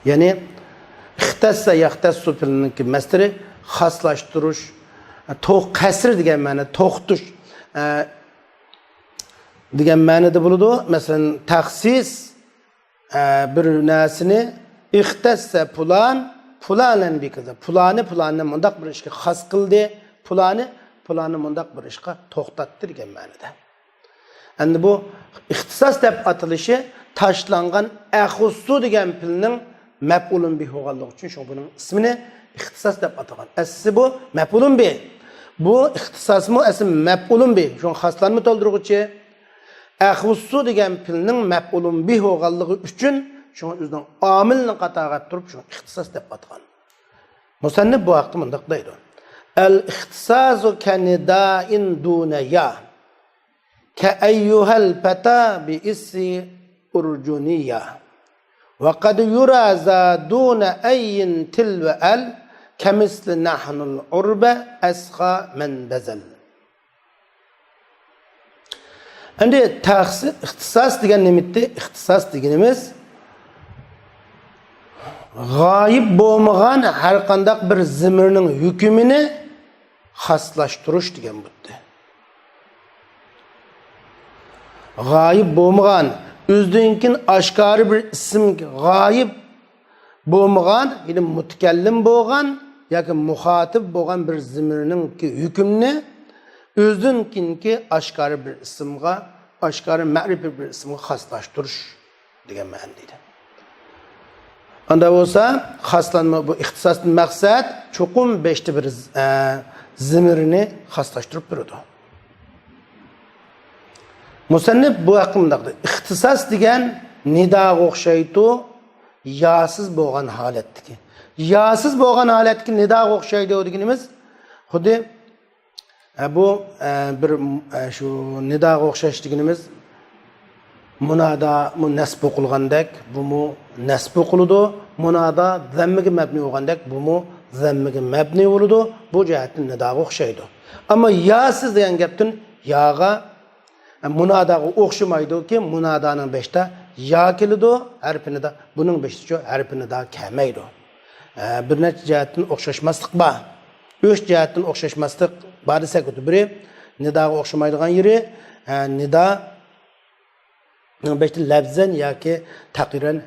yani ixtassa yaxtassu fi'lining masdari xaslashtirish, qasr degan ma'no, to'xtish degan ma'noda bo'ladi. Masalan, taxsis bir narsani ixtassa fulan bir kızı. Pulanı mundaq bir ishga xas qildi, pulanı mundaq bir ishga to'xtatdi degan ma'noda. Endi bu ixtisos deb atilishi tashlangan axussu degan filning maf'ulun bih bo'lganligi uchun shu buning ismini ixtisos deb atagan. Asli bu maf'ulun bih. Bu ixtisosmi asli maf'ulun bih. Shu xaslanma to'ldiruvchi axussu degan filning maf'ulun bih bo'lganligi uchun shu o'zining omilni qatorga turib shu ixtisos deb atagan. Musannif bu haqda mundaq deydi: "Al-ixtisosu kanida'in duna ya ka ayyuhal fata bi isri urjuniya wa qad yura za duna ayyin tilwa al kamisli nahnul urba asqa man bazal." Endi ixtisas degan nimitdi? Ixtisas deganimiz g'oyib bo'lmagan har qanday bir zimirning hukmini xoslashtirish degan bo'ldi. G'oyib bo'lmagan, o'zidan oshkora bir ism g'oyib bo'lmagan, ya'ni mutakallim bo'lgan yoki muxotib bo'lgan bir zimirning hukmini o'zidan oshkora bir ismga, oshkora ma'rifiy bir ismga xoslashtirish degan ma'noda. Anda bo'lsa, xoslanma bu ixtisosdan maqsad cho'qim 5 ta bir zimirini xoslashtirib turadi. Musannif bu haqimda ixtisos degan nidoga o'xshaydi, yosiz bo'lgan holatdagi. Yosiz bo'lgan holatdagi nidoga o'xshaydi deganimiz, xuddi bu bir shu nidoga o'xshash deganimiz munada nasb qilgandek, bu nasb qiladi. Munada zammiga mabni bo'lgandek, bu zammiga mabni bo'ladi. Bu jihatdan nidoga o'xshaydi. Ammo yosiz degan gapdan yoga munadaga o'xshamaydi-ki, munadaning 5 ta ya keladi, harfini da buning 5 ta harfini da kelmaydi. Bir necha jihatdan o'xshashmaslik bor. 3 jihatdan o'xshashmaslik bor desak, biri nidoga o'xshamaydigan yeri, nido 5 ta lafzan yoki taqiran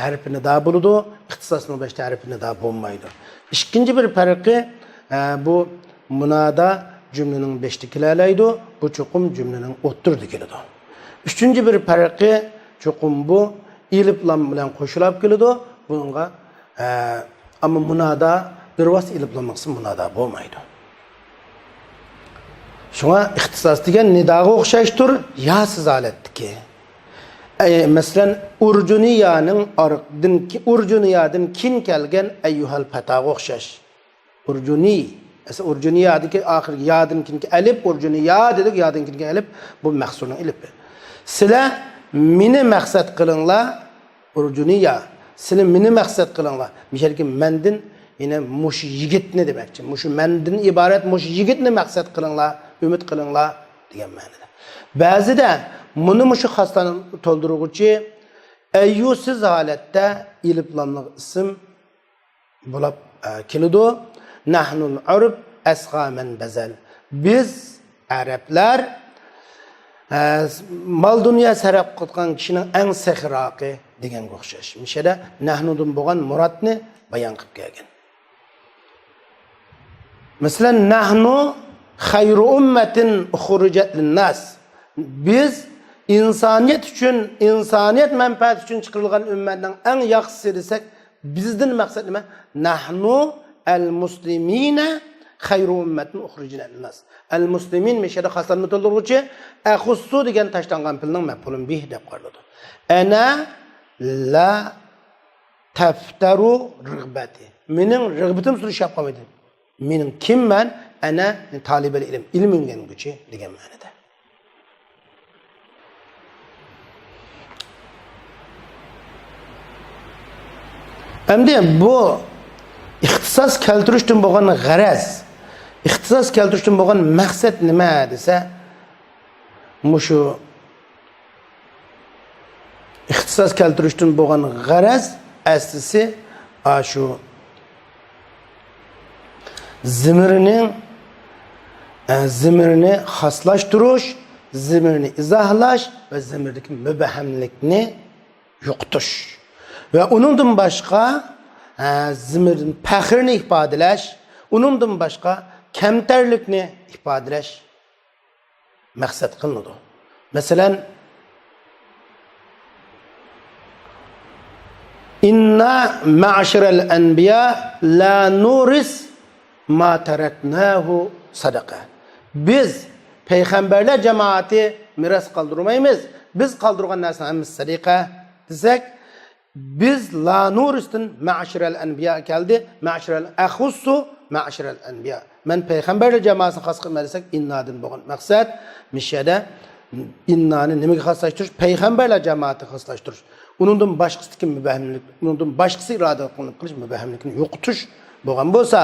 harfini da bo'ladi, ixtisosning 5 ta harfini da bo'lmaydi. Ikkinchi bir farqi bu munada cümlenin 5'te kilalaydı, bu çokum cümlenin o'ttirdi keladi. Üçüncü bir farqi çokum bu elif lam bilan qo'shilib keladi. Bunga ama munada bir vas elif lam maqsam munada bo'lmaydi. Şuna ixtisos degan nidoga o'xshashdir, yosiz holatdiki. Masalan, urjuniyaning urjuniyadan kin kelgan ayyuhal fataga o'xshash. Urjuni urjuniyadaki ahir yadınkinki elif, urjuniya dedik, yadınkinki elif, bu mahsurun elifi. Sile mini maksat kılınla, urjuniya, sile mini maksat kılınla. Mesela ki mendin yine muş yigit ne demekçi? Muşu mendin ibaret muş yigit ne maksat kılınla, ümit kılınla diyen manada. Bazı da bunu muşu hastanın tolduruğucu eyyusiz halette eliflamlık isim bulup kilidu. Nahnul urb asqa men bazal. Biz Araplar mal dünya sarf qilgan kishining eng sehroqi deganga o'xshash. Mishada nahnudun bo'lgan murodni bayon qilib kelgan. Masalan, nahnu khayru ummatin ukhrijat lin-nas. Biz insoniyat uchun, insoniyat manfaati uchun chiqarilgan ummatning eng yaxshisi desak, bizdan maqsad nima? Nahnu el-muslimine hayru ummetin ukhrijat lin-nas. El-muslimin mishada xoslarni to'ldiruvchi axussu degan tashlangan pilning maf'ulun bih deb qaraladi. Ana la taftaru rıgbati. Mening rıgbatim surishab qolmaydi. Mening kimman? Ana talibul ilm, ilm o'rganuvchi degan ma'noda. Endi bu ixtisos keltirishdan bo'lgan g'araz, ixtisos keltirishdan bo'lgan maqsad nima desa, mushu ixtisos keltirishdan bo'lgan g'araz aslisi shu zimirini xoslashtirish, zimirini izohlash va zimirdagi mubahamlikni yo'qotish va uningdan boshqa zimirin faxrini ifadelash, uningdan boshqa kamtarlikni ifadelash maqsad qilinadi. Masalan, inna ma'sharal anbiya la nuris ma taraknahu sadaqa. Biz payg'ambarlar jamoati miras qoldirmaymiz. Biz qoldirgan narsamiz sadaqa desak, biz la nurisdan ma'sharal anbiya keldi. Ma'sharal akhussu ma'sharal anbiya. Men payg'ambarlar jamoasini xos qilmasak, innadan bo'lgan maqsad mishada innani nimaga xoslashtirish? Payg'ambarlar jamoati xoslashtirish. Uningdan boshqasi mubahamlik, uningdan boshqasi iroda qilish mubahamlikni yo'qotish bo'lgan bo'lsa,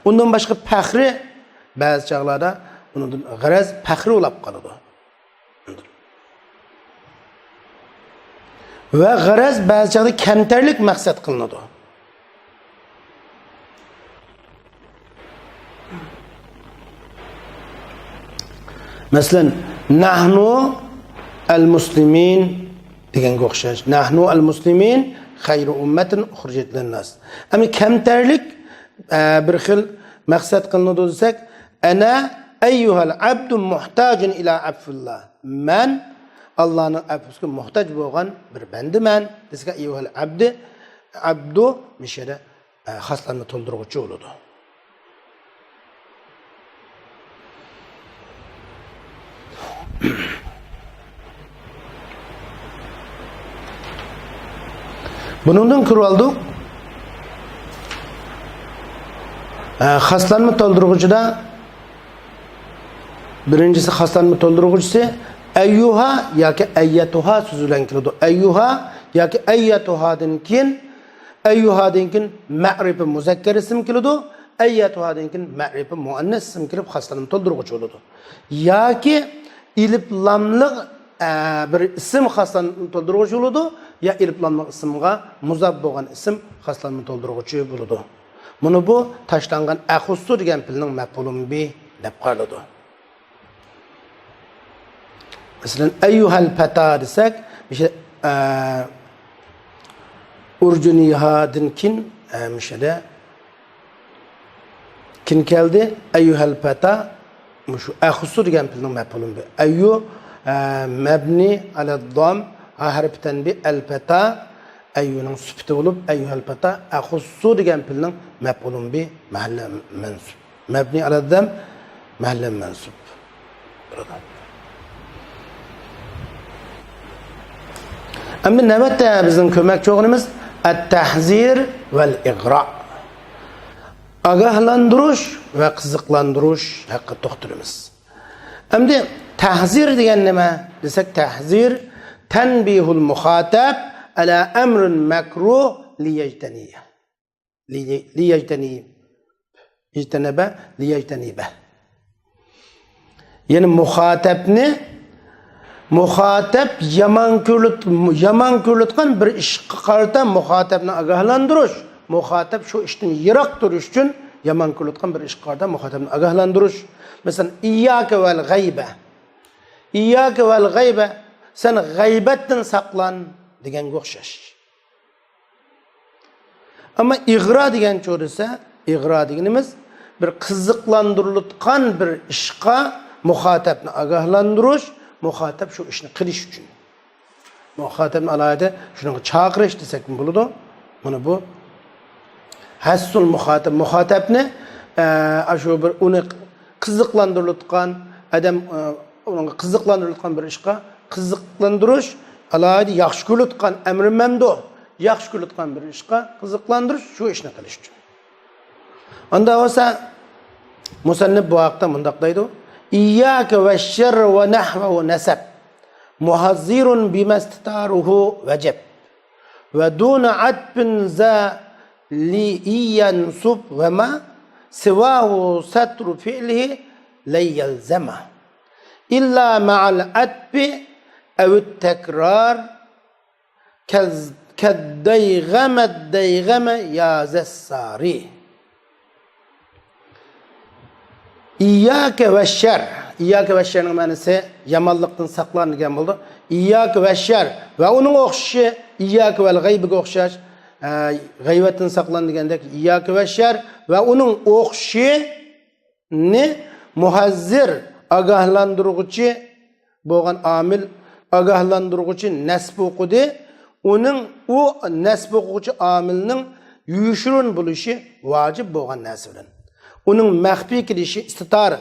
undan boshqa faxri ba'zi chaqlarda uningdan g'araz faxri ulab qoladi. ve garaz bazı çağda kemterlik maksat kılınıdı. Mesela nahnu el-muslimin degan o'xshash. Nahnu el-muslimin xayru ummatin uxrijat lin-nas. Ama kemterlik bir xil maqsad qilinadi desak, ana ayyuhal abdu muhtajun ila affillah. Men Allah'ın affısına muhtaç bo'lgan bir bandiman desak, ayyuhal abdu mishada xaslarni to'ldiruvchi bo'ladi. Bunundan ko'rib oldik. Xaslarni to'ldiruvchida birinchisi xaslarni to'ldiruvchisi ayyuha yoki ayyatuha so'zi bilan keladi. Ayyuha yoki ayyatuhadan keyin ma'rifa muzakkar ism keladi. Ayyatuhadan keyin ma'rifa muannas ism kelib xaslarni to'ldiruvchi bo'ladi. Yoki ilif lamliq bir isim xaslarni to'ldiruvchi bo'ladi, ya ilif lamliq ismga muzab bo'lgan ism xaslarni to'ldiruvchi bo'ladi. Bunu bu taşlangan axussu degan filning maf'ulun bi deb qaraladi. Mesela ayyuhal fata desak, işte urjunihadin kin müşede kin keldi ayyuhal fata şu axussu degan filning maf'ulun bi. Ayyu mabni ala dam harften bi al fata ayyunun sıfatı olup ayyuhal fata axussu degan filning maf'ulun bi mahallen mansub. Mabni ala dam mahallen mansub. Ama navbatda bizning ko'makchi o'g'limiz at-tahzir vel igra. Agahlantirish va qiziqlantirish haqida to'xtalamiz. Endi tahzir degan nima desak, tahzir tanbihul muhatab ala amrin makruh liyajtaniba. Yani muhatap yaman ko'rlayotgan bir ishga qarata muhatapni ogohlantirish, muhatap shu ishdan yiroq turish uchun yaman ko'rlayotgan bir ishga qarata muhatapni ogohlantirish. Masalan, iyyaka vel g'ayba. Iyyaka vel g'ayba, sen g'aybatdan saqlan deganga o'xshash. Ama igra degan cho'risa, igra deganimiz bir qiziqlantirilayotgan bir ishga muhatapni ogohlantirish, muhatap şu işini qilish uchun. Muhatapni alayda shuni chaqirish desak bo'ladi. Mana bu hassul muhatapni shu bir uni qiziqlantirilayotgan adam uni qiziqlantirilayotgan bir ishga qiziqlantirish, alayda yaxshi ko'rayotgan amri mamdu, yaxshi ko'rayotgan bir ishga qiziqlantirish, shu ishni qilish uchun. Unda bo'lsa musannif bu haqda mundaq deydi: İyyâke ve şerr ve nahve ve neseb muhazzirun bimestitaruhu veceb ve dûne adbin za li iyyen sub ve ma sivahu satru fi'lihi leyyelzema illa ma'al adbi evut tekrar keddeygameddeygame yazessari. İyyâke ve şer. İyyâke ve şer'in manası yamanlıktan saqlan degan bo'ldi. İyyâke ve şer ve onun o'xshashi İyyâke vel g'aybiga o'xshash. G'aybatdan saqlan degandek İyyâke ve şer ve onun o'xshashini muhazzir ogohlantiruvchi bo'lgan amil ogohlantiruvchi nasb o'qidi. Uning u nasb o'quvchi amilning yuşurun bo'lishi vojib bo'lgan narsadan. Onun məxfi kilişi istitar,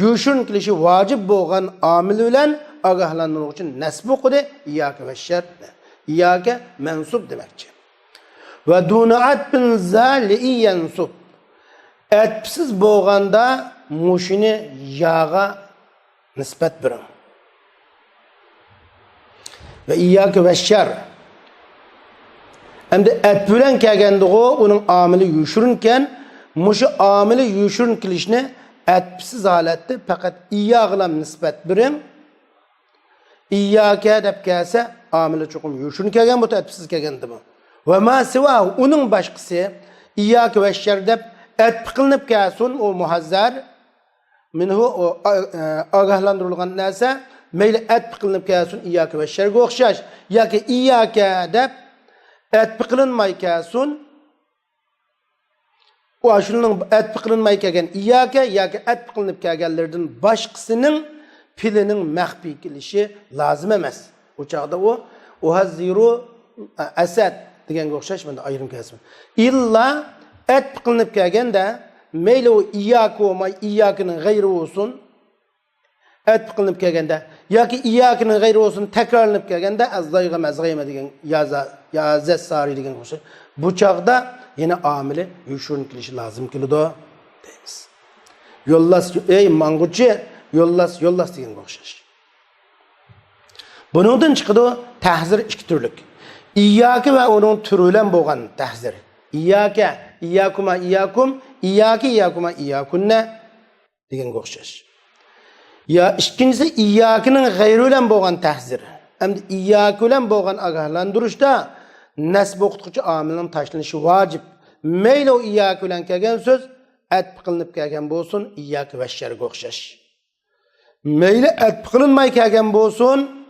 yuşun kilişi vacib bo'lgan amil bilan ogohlantiruvchi için nasb o'qidi. İyyâke ve şer. İyyâke mansub demekçi. Ve dûne adbin zâli'i yansub. Atpsiz bo'lganda mushini yağa nisbat birin. Ve iyyâke ve şer. Hem de at bilan kelgandiği onun amili yuşurunken muşu amili yuşurun kilişini atpsiz halatda fakat iyya gılam nisbat birin. İyyâke dep kelse amili çokum yuşun kegen bu etpsiz kegendi bu. Ve ma sivahu onun başkası İyyâke ve şer dep etpi kılınıp kelsun o muhazzar minhu o agahlandırılgan nese meyli etpi kılınıp kelsun İyyâke ve şerge okşaş. Ya ki İyyâke dep etpi kılınmay kelsun o aşının etpi kılınmay kegen İyyâke ya ki etpi kılınıp kegenlerden başkasının pilinin mehbi kilişi lazım emez. O çağda o hazziru esed degen okşaş bende ayrım kesme. İlla et kılınıp kelgende meyli o iyyâke olmay iyyâkenin gayri olsun et kılınıp kelgende ya ki iyyâkenin gayri olsun tekrarlanıp kelgende azlayga mezgayme degen yazet sari degen okşaş. Bu çağda yine amili yuşurun kilişi lazım kilido deyimiz. Yollas ey manguçi yollas degen okşaş. Bunundan çıkıdı tahzir iki türlük. İyyâke ve onun türülen boğan tahzir. İyyâke, iyyâkuma, iyyâkum, iyyâke, iyyâkuma, iyyâkunne degen okşaş. Ya ikincisi iyyâkenin gayrülen boğan tahzir. Hem de iyyâkülen boğan agahlandırışta nesb okutkucu amilinin taşlanışı vacip. Meyli o iyyâkülen kelgen söz etpi kılınıp kelgen bolsun iyyâke ve şerge okşaş. Meyli etpi kılınmay kelgen bolsun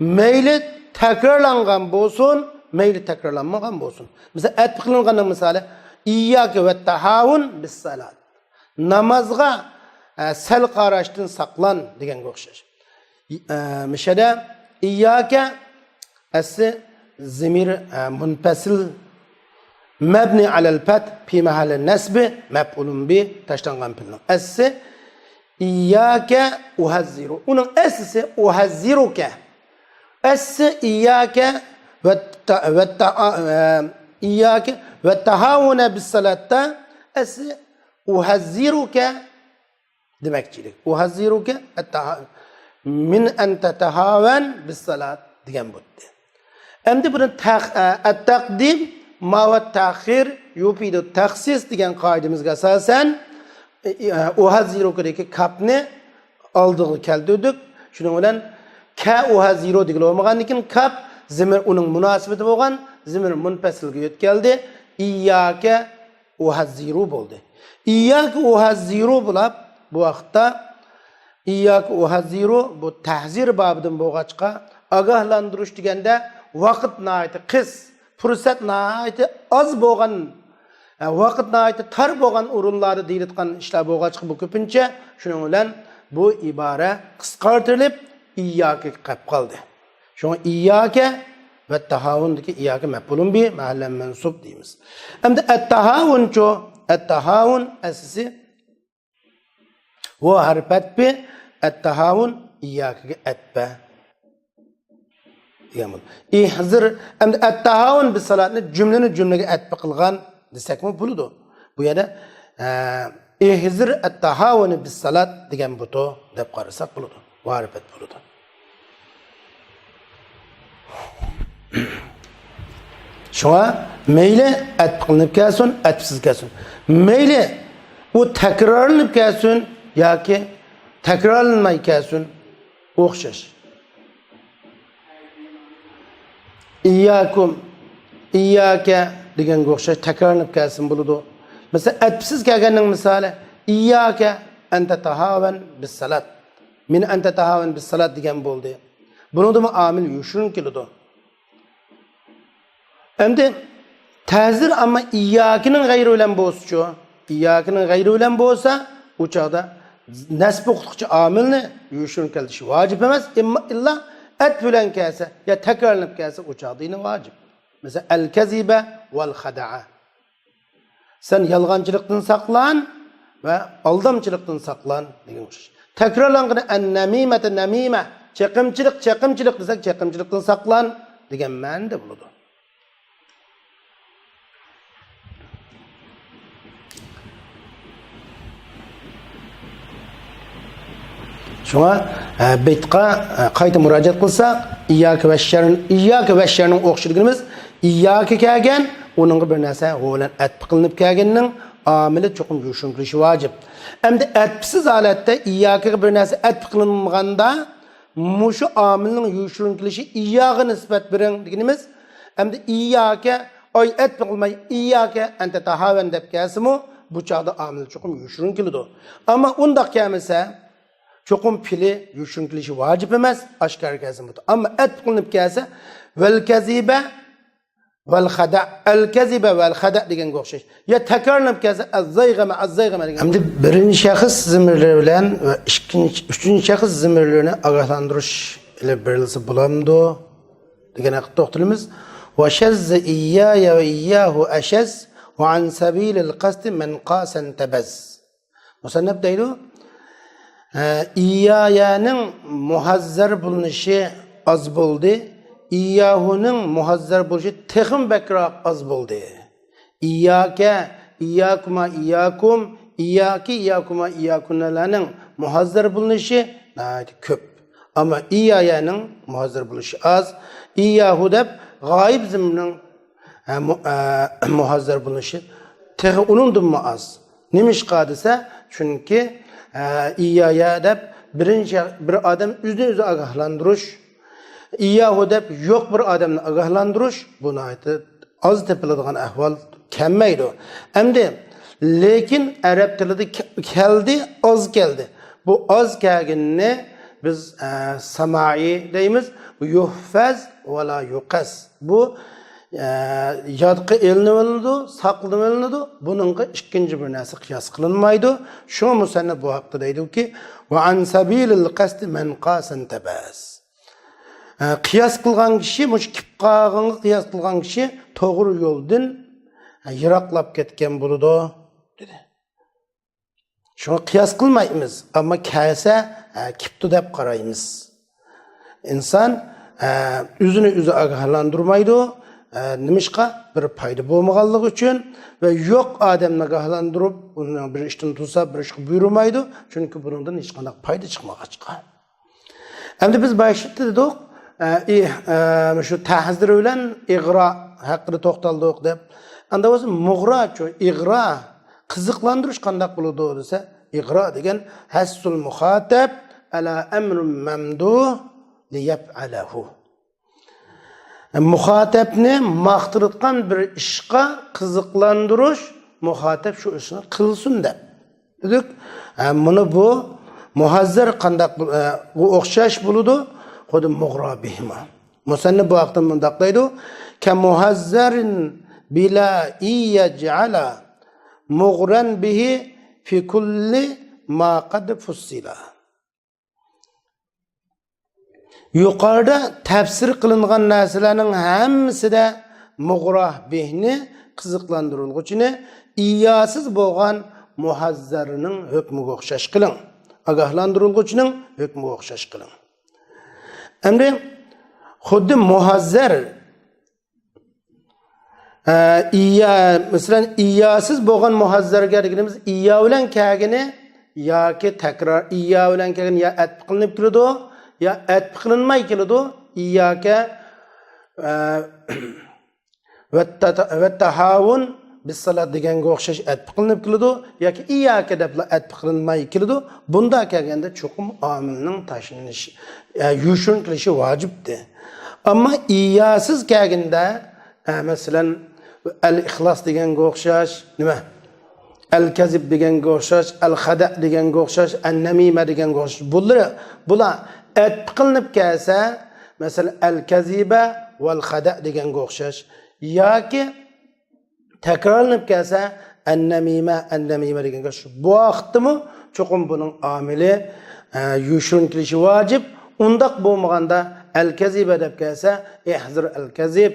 meyli tekrarlangan bolsun, meyli tekrarlanmagan bolsun. Mesela etpi kılınganın misali İyyâke ve tahavun bis salat. Namazga sel qaraştın saklan degen okşaş. Mişede İyyâke esi zemir munfasil mebni alel feth fi mahalli nesbi mef'ulun bi taşlangan pilin. Esi İyyâke uhazziru. Onun esisi uhazziruke. Es iyyâke ve tahavune bis salatta es uhazziruke demekçilik. Uhazziruke min en tetahaven bis salat diyen bu. Endi bunun at-taqdim ma ve ta'khir yufidu takhsis diyen kaidemizge asasen uhazziruke'deki kapni aldığı keldedik. Şunun bilen ka uhazziru degil olmagan iken kap zemir onun münasibeti bolgan zemir munfasilge yetkeldi. İyyâke uhazziru boldu. İyyâke uhazziru bulab bu vaqtda İyyâke uhazziru bu tahzir babıdan bolgaçqa agahlandırış degende vaqt naiti qis fursat naiti az bolgan vaqt naiti tar bolgan urunlary diýilitgan işler bolgaçqa bu köpünçe şunun bilen bu ibare qısqartırılıp İyyâke qap qaldı. Şoňa İyyâke ve tahavundaki İyyâke mef'ulun bi mahallen mensup diýimiz. Emde et-tahavun ço et-tahavun esisi ve harfet bi et-tahavun İyyâke etbe. Diýemel. İhzir emde et-tahavun bis salatni cümlege etbe qılgan desekmi buludu. Bu ýerde ihzir et-tahavun bis salat diýen buto dep garasak buludu. Harfet buludu. Şoňa meýle etpi kılınıp kelsin, etpsiz kelsin. Meýle o tekrarlanıp kelsin ýa-ki tekrarlanmay kelsin, okşaş. İyyâkum, iyyâke degen okşaş tekrarlanıp kelsin buludu. Mesela etpsiz kelgeniň misali İyyâke en tetahaven bis salat. Min en tetahaven bis salat degen boldy. Bunu da amil yuşurun kilido. Emdi tazir ama İyyâkenin gayri bilen bolsa, İyyâkenin gayri bilen bolsa o çağda nesb okutkuçy amilni yuşurun kelişi wajip emas, illa et bilen kelse ya tekrarlanıp kelse o çağda ýene wajip. Mesela el-kezibe vel-hada'a. Sen yalgancılıktan saklan ve aldamçılıktan saklan diýen. Tekrarlangyny en-nemimete nemime, çekimçilik desek çekimçilikten saklan diýen mende buludu. Şoňa beytqa qaýta mürajaat kılsak, İyyâke ve şernin okşulygymyz İyyâke kelgen, onuň bir näse golan etpi kılınıp kelgeniň amili çokum ýuşunkyşy wajip. Emde etpisiz halatda İyyâke bir näse etpi kılınmaganda muşu amilning yuşurunkilishi iyaga nisbat bering deganimiz. Endi iyyaka oy etmay iyyaka anta tahavan deb kelsimu bu chaqda amil cho'qim yushurunkilidi. Ammo undaq kelmasa cho'qim pili yushurunkilishi vojib emas, oshkor kelsin. Ammo etqilinib kelsa val kaziba val khada al kaziba val khada deganga o'xshash. Ya takrorlanib kelsa az-zaygama degan. Endi birinchi shaxs zimirlar bilan va uchinchi shaxs zimirlarni ogohlantirish ilib berilsa bo'lamdi degan haqda to'xtalamiz. Wa shazza iyaya va iyahu ashaz va an sabilil qasd man qasan tabaz. Musannaf deydi, iyayaning muhazzar bo'linishi az bo'ldi. İyahu'nun muhazzar bo'lishi texim bakroq az bo'ldi. İyyaka, iyyakuma, iyyakum, iyyaki, iyyakuma, iyyakunlarning muhazzar bo'linishi ko'p. Ama iyyayaning muhazzar bo'lishi az. İyyahu deb g'oyib zimning muhazzar bo'linishi texi uningdanmi az. Nimishqa desa, chunki iyyaya deb bir odam o'zini ogohlantirish İyyahu deb yo'q bir odamni ogohlantirish buni aytib az tepiladigan ahvol kelmaydi. Endi lekin arab tilida keldi, az keldi. Bu az kelganini biz samai deymiz. Bu yuhfaz va la yuqas. Bu yodqa elinadi, saqlanadi. Buningga ikkinchi bir narsa qiyos qilinmaydi. Shuni musannaf bu haqda deydiki, va an sabilil qasd man qasan tabas. Qiyas qilgan kishi, mush kipqag'ini qiyas qilgan kishi to'g'ri yo'ldan yiroqlab ketgan bo'ladi dedi. Shuni qiyas qilmaymiz, ammo kelsa kipti deb qaraymiz. Inson o'zini o'zi ogohlantirmaydi, nimishqa bir foyda bo'lmaganligi uchun va yo'q odamni ogohlantirib, uni bir ishdan tursa, bir ishga buyurmaydi, chunki bundan hech qanday foyda chiqmag'achqa. Endi biz boshida dedik, şu tahzir bilan ig'ro haqida to'xtaldik deb. Anda o'zi mug'ro chu ig'ro qiziqlantirish qanday bo'ladi desa, ig'ro degan hasul muxatab ala amrun mamduh liyaf'alahu. Muxatabni maqtiritgan bir ishqa qiziqlantirish, muxatab shu ishni qilsin deb. Dedik, buni bu muhazzar qanday bu o'xshash bo'ladi. Xuddi mughra bihima. Musannif bu haqda mundaq deydi, ka muhazzarin bila iyaj'ala mughran bihi fi kulli ma qad fussila. Yuqorida tafsir qilingan narsalarning hammasida mughra bihni qiziqlantiruvchini iyasiz bo'lgan muhazzarining hukmiga o'xshash qiling. Ogohlantiruvchining hukmiga o'xshash qiling. Endi xuddi muhazzar masalan iyasiz bo'lgan muhazzarga deganimiz iya bilan kelgani yoki takror iya bilan kelgan ya atf qilinib keladi ya atf qilinmay keladi. Iyaka va tahavun bis salat deganga o'xshash atf qilinib keladi yoki iyaka deb atf qilinmay keladi. Bunda kelganda cho'qim omilning tashlanishi yushun qilishi vojibdir. Ammo iyasiz kelganda masalan al-ixlos deganga o'xshash, nima? Al-kazib deganga o'xshash, al-xada deganga o'xshash, an-namima deganga o'xshash. Bular atf qilinib kelsa, masalan al-kaziba val-xada deganga o'xshash yoki takrorlanib kelsa an-namima deganga o'xshash. Bu vaqtmi cho'qim buning omili yushun qilishi vojib. Undaq bo'lmaganda al-kaziba deb kelsa, ihzir al-kazib,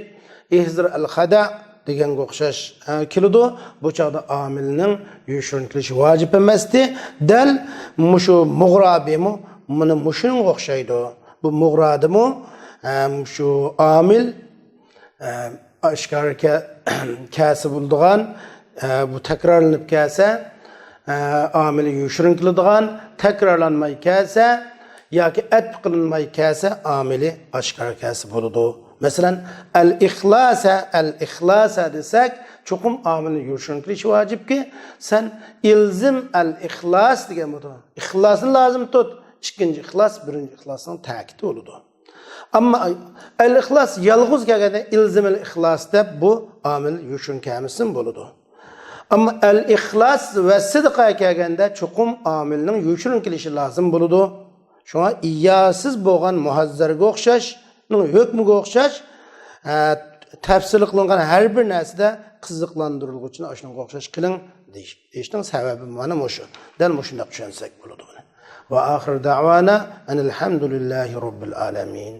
ihzir al-xada deganga o'xshash keladi. Bu chaqda omilning yushun qilishi vojib emasdi. Dal mushu mughrabimu buni mushin o'xshaydi. Bu mughradimi shu omil oshkorga kasb bo'lgan, bu takrorlanib kelsa omili yushun qiladigan, takrorlanmay kelsa yoki atf qilinmay kelsa omili oshkor kasb bo'ladi. Masalan al-ixlasa desak, cho'qim omilni yushun qilish vojibki, sen ilzim al-ixlas degan bo'ladi. Ixlosni lozim tut. ikkinchi ixlos birinchi ixlosning ta'kidi bo'ladi. Ammo al-ixlos yolg'iz kelganda ilzimil ixlos deb bu omil yushun kamisin bo'ladi. Ammo al-ixlos va sidqa kelganda chuqum omilning yushun kelishi lozim bo'ladi. Shunga iyasiz bo'lgan muhazzarga o'xshash, hukmiga o'xshash tafsil qilingan har bir narsada qiziqlantiriluvchini shunga o'xshash qiling deyishning sababi mana shu. Dal shunday tushunsak bo'ladi. Va oxir da'vana alhamdulillahi robbil alamin.